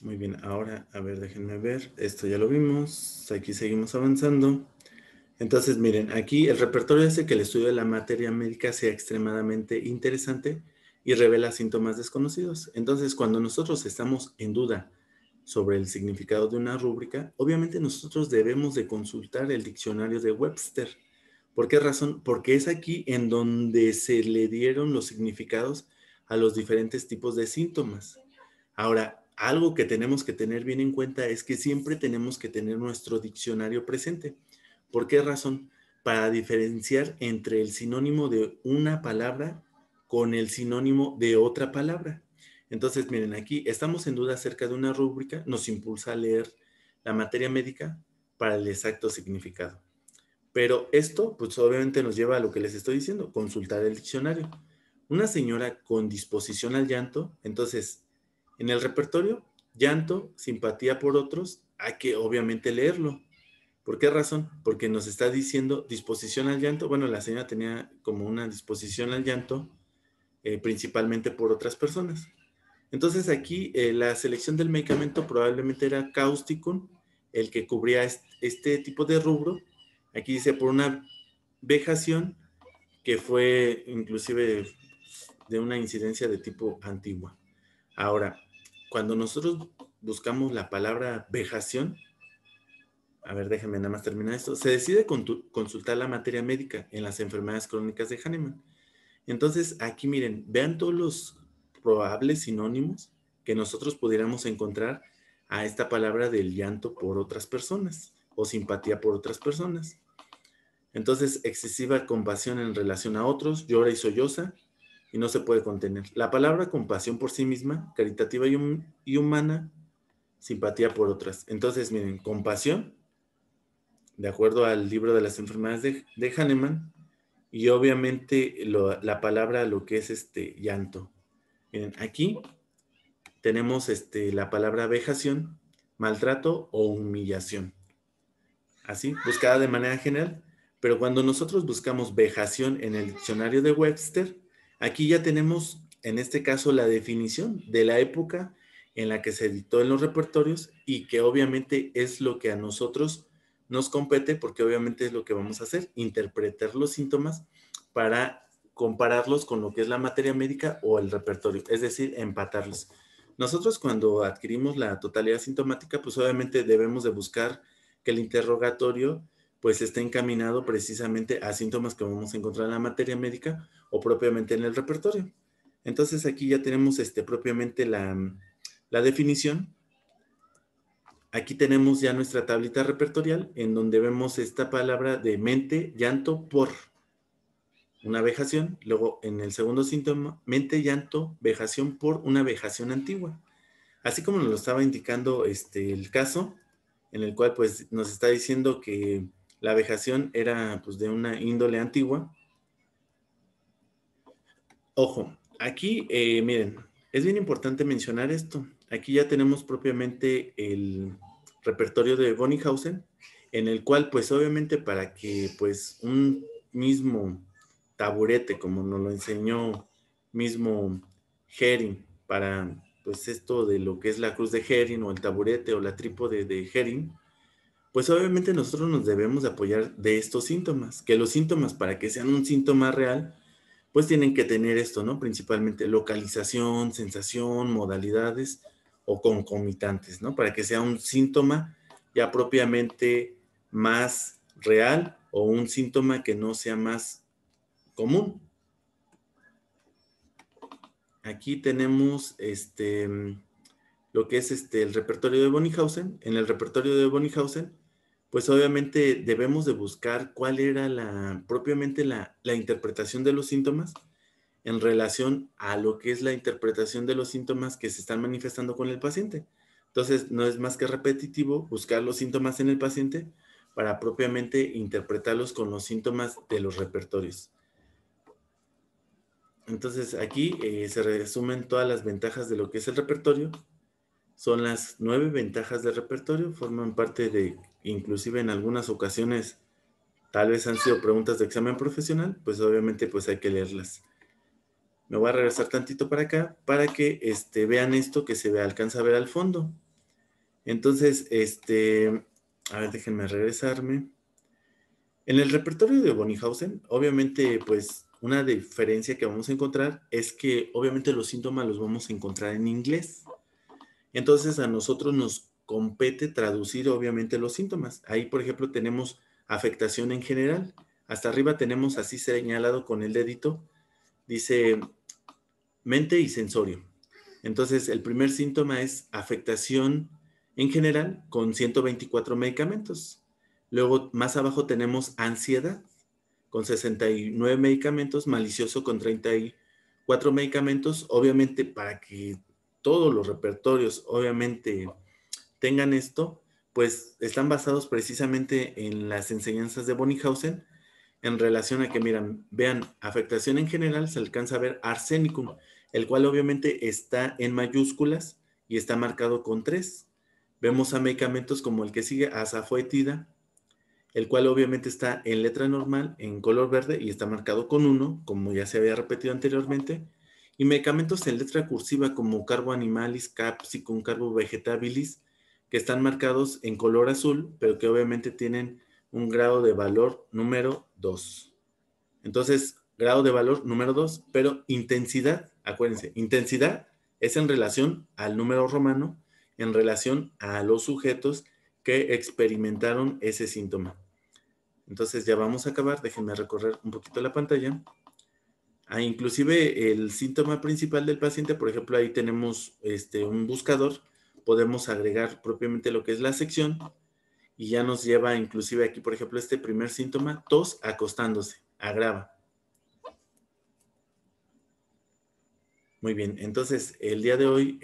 Muy bien, ahora, a ver, déjenme ver. Esto ya lo vimos. Aquí seguimos avanzando. Entonces, miren, aquí el repertorio hace que el estudio de la materia médica sea extremadamente interesante y revela síntomas desconocidos. Entonces, cuando nosotros estamos en duda sobre el significado de una rúbrica, obviamente nosotros debemos de consultar el diccionario de Webster. ¿Por qué razón? Porque es aquí en donde se le dieron los significados a los diferentes tipos de síntomas. Ahora, algo que tenemos que tener bien en cuenta es que siempre tenemos que tener nuestro diccionario presente. ¿Por qué razón? Para diferenciar entre el sinónimo de una palabra con el sinónimo de otra palabra. Entonces, miren, aquí estamos en duda acerca de una rúbrica, nos impulsa a leer la materia médica para el exacto significado. Pero esto, pues obviamente nos lleva a lo que les estoy diciendo, consultar el diccionario. Una señora con disposición al llanto, entonces, en el repertorio, llanto, simpatía por otros, hay que obviamente leerlo. ¿Por qué razón? Porque nos está diciendo disposición al llanto. Bueno, la señora tenía como una disposición al llanto, principalmente por otras personas. Entonces aquí la selección del medicamento probablemente era Causticum, el que cubría este tipo de rubro. Aquí dice por una vejación que fue inclusive de una incidencia de tipo antigua. Ahora, cuando nosotros buscamos la palabra vejación, a ver, déjenme nada más terminar esto, se decide consultar la materia médica en las enfermedades crónicas de Hahnemann. Entonces, aquí miren, vean todos los probables sinónimos que nosotros pudiéramos encontrar a esta palabra del llanto por otras personas o simpatía por otras personas. Entonces, excesiva compasión en relación a otros, llora y solloza y no se puede contener. La palabra compasión por sí misma, caritativa y humana, simpatía por otras. Entonces, miren, compasión, de acuerdo al libro de las enfermedades de Hahnemann, y obviamente la palabra lo que es llanto. Miren, aquí tenemos la palabra vejación, maltrato o humillación. Así, buscada de manera general. Pero cuando nosotros buscamos vejación en el diccionario de Webster, aquí ya tenemos, en este caso, la definición de la época en la que se editó en los repertorios y que obviamente es lo que a nosotros nos compete, porque obviamente es lo que vamos a hacer, interpretar los síntomas para compararlos con lo que es la materia médica o el repertorio, es decir, empatarlos. Nosotros cuando adquirimos la totalidad sintomática, pues obviamente debemos de buscar que el interrogatorio pues esté encaminado precisamente a síntomas que vamos a encontrar en la materia médica o propiamente en el repertorio. Entonces aquí ya tenemos propiamente la definición. Aquí tenemos ya nuestra tablita repertorial en donde vemos esta palabra de mente, llanto, por una vejación. Luego en el segundo síntoma, mente, llanto, vejación por una vejación antigua. Así como nos lo estaba indicando el caso, en el cual pues nos está diciendo que la vejación era pues de una índole antigua. Ojo, aquí miren, es bien importante mencionar esto. Aquí ya tenemos propiamente el repertorio de Bonninghausen, en el cual pues obviamente para que pues un mismo taburete, como nos lo enseñó mismo Hering, para pues esto de lo que es la cruz de Hering o el taburete o la trípode de Hering, pues obviamente nosotros nos debemos de apoyar de estos síntomas, que los síntomas para que sean un síntoma real, pues tienen que tener esto, ¿no? Principalmente localización, sensación, modalidades o concomitantes, ¿no? Para que sea un síntoma ya propiamente más real o un síntoma que no sea más común. Aquí tenemos lo que es el repertorio de Bonninghausen. En el repertorio de Bonninghausen, pues obviamente debemos de buscar cuál era propiamente la interpretación de los síntomas en relación a lo que es la interpretación de los síntomas que se están manifestando con el paciente. Entonces, no es más que repetitivo buscar los síntomas en el paciente para propiamente interpretarlos con los síntomas de los repertorios. Entonces, aquí se resumen todas las ventajas de lo que es el repertorio. Son las 9 ventajas del repertorio, forman parte de, inclusive en algunas ocasiones, tal vez han sido preguntas de examen profesional, pues obviamente pues hay que leerlas. Me voy a regresar tantito para acá para que vean esto que se alcanza a ver al fondo. Entonces, a ver, déjenme regresarme. En el repertorio de Bonihausen, obviamente, pues una diferencia que vamos a encontrar es que obviamente los síntomas los vamos a encontrar en inglés. Entonces a nosotros nos compete traducir obviamente los síntomas. Ahí, por ejemplo, tenemos afectación en general. Hasta arriba tenemos así señalado con el dedito, dice mente y sensorio. Entonces, el primer síntoma es afectación en general con 124 medicamentos. Luego, más abajo tenemos ansiedad con 69 medicamentos, malicioso con 34 medicamentos. Obviamente, para que todos los repertorios, obviamente, tengan esto, pues están basados precisamente en las enseñanzas de Bonihausen en relación a que, miran, vean, afectación en general se alcanza a ver arsenicum, el cual obviamente está en mayúsculas y está marcado con 3. Vemos a medicamentos como el que sigue, azafoetida, el cual obviamente está en letra normal, en color verde y está marcado con 1, como ya se había repetido anteriormente. Y medicamentos en letra cursiva como carbo animalis, capsicum, carbo vegetabilis, que están marcados en color azul, pero que obviamente tienen un grado de valor número 2. Entonces, grado de valor número 2, pero intensidad, acuérdense, intensidad es en relación al número romano, en relación a los sujetos que experimentaron ese síntoma. Entonces ya vamos a acabar, déjenme recorrer un poquito la pantalla. Inclusive el síntoma principal del paciente, por ejemplo, ahí tenemos un buscador, podemos agregar propiamente lo que es la sección y ya nos lleva inclusive aquí, por ejemplo, este primer síntoma, tos acostándose, agrava. Muy bien, entonces el día de hoy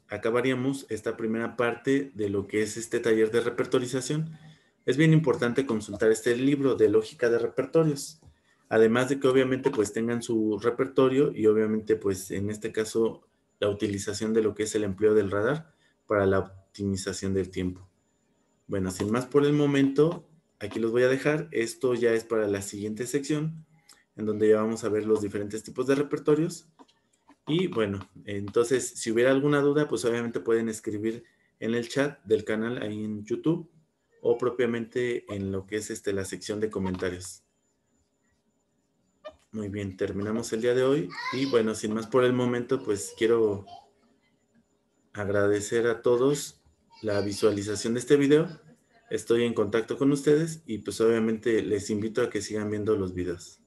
acabaríamos esta primera parte de lo que es este taller de repertorización. Es bien importante consultar este libro de lógica de repertorios, además de que obviamente pues tengan su repertorio y obviamente pues en este caso la utilización de lo que es el empleo del radar para la optimización del tiempo. Bueno, sin más por el momento, aquí los voy a dejar. Esto ya es para la siguiente sección, en donde ya vamos a ver los diferentes tipos de repertorios. Y bueno, entonces, si hubiera alguna duda, pues obviamente pueden escribir en el chat del canal ahí en YouTube o propiamente en lo que es la sección de comentarios. Muy bien, terminamos el día de hoy. Y bueno, sin más por el momento, pues quiero agradecer a todos la visualización de este video. Estoy en contacto con ustedes y pues obviamente les invito a que sigan viendo los videos.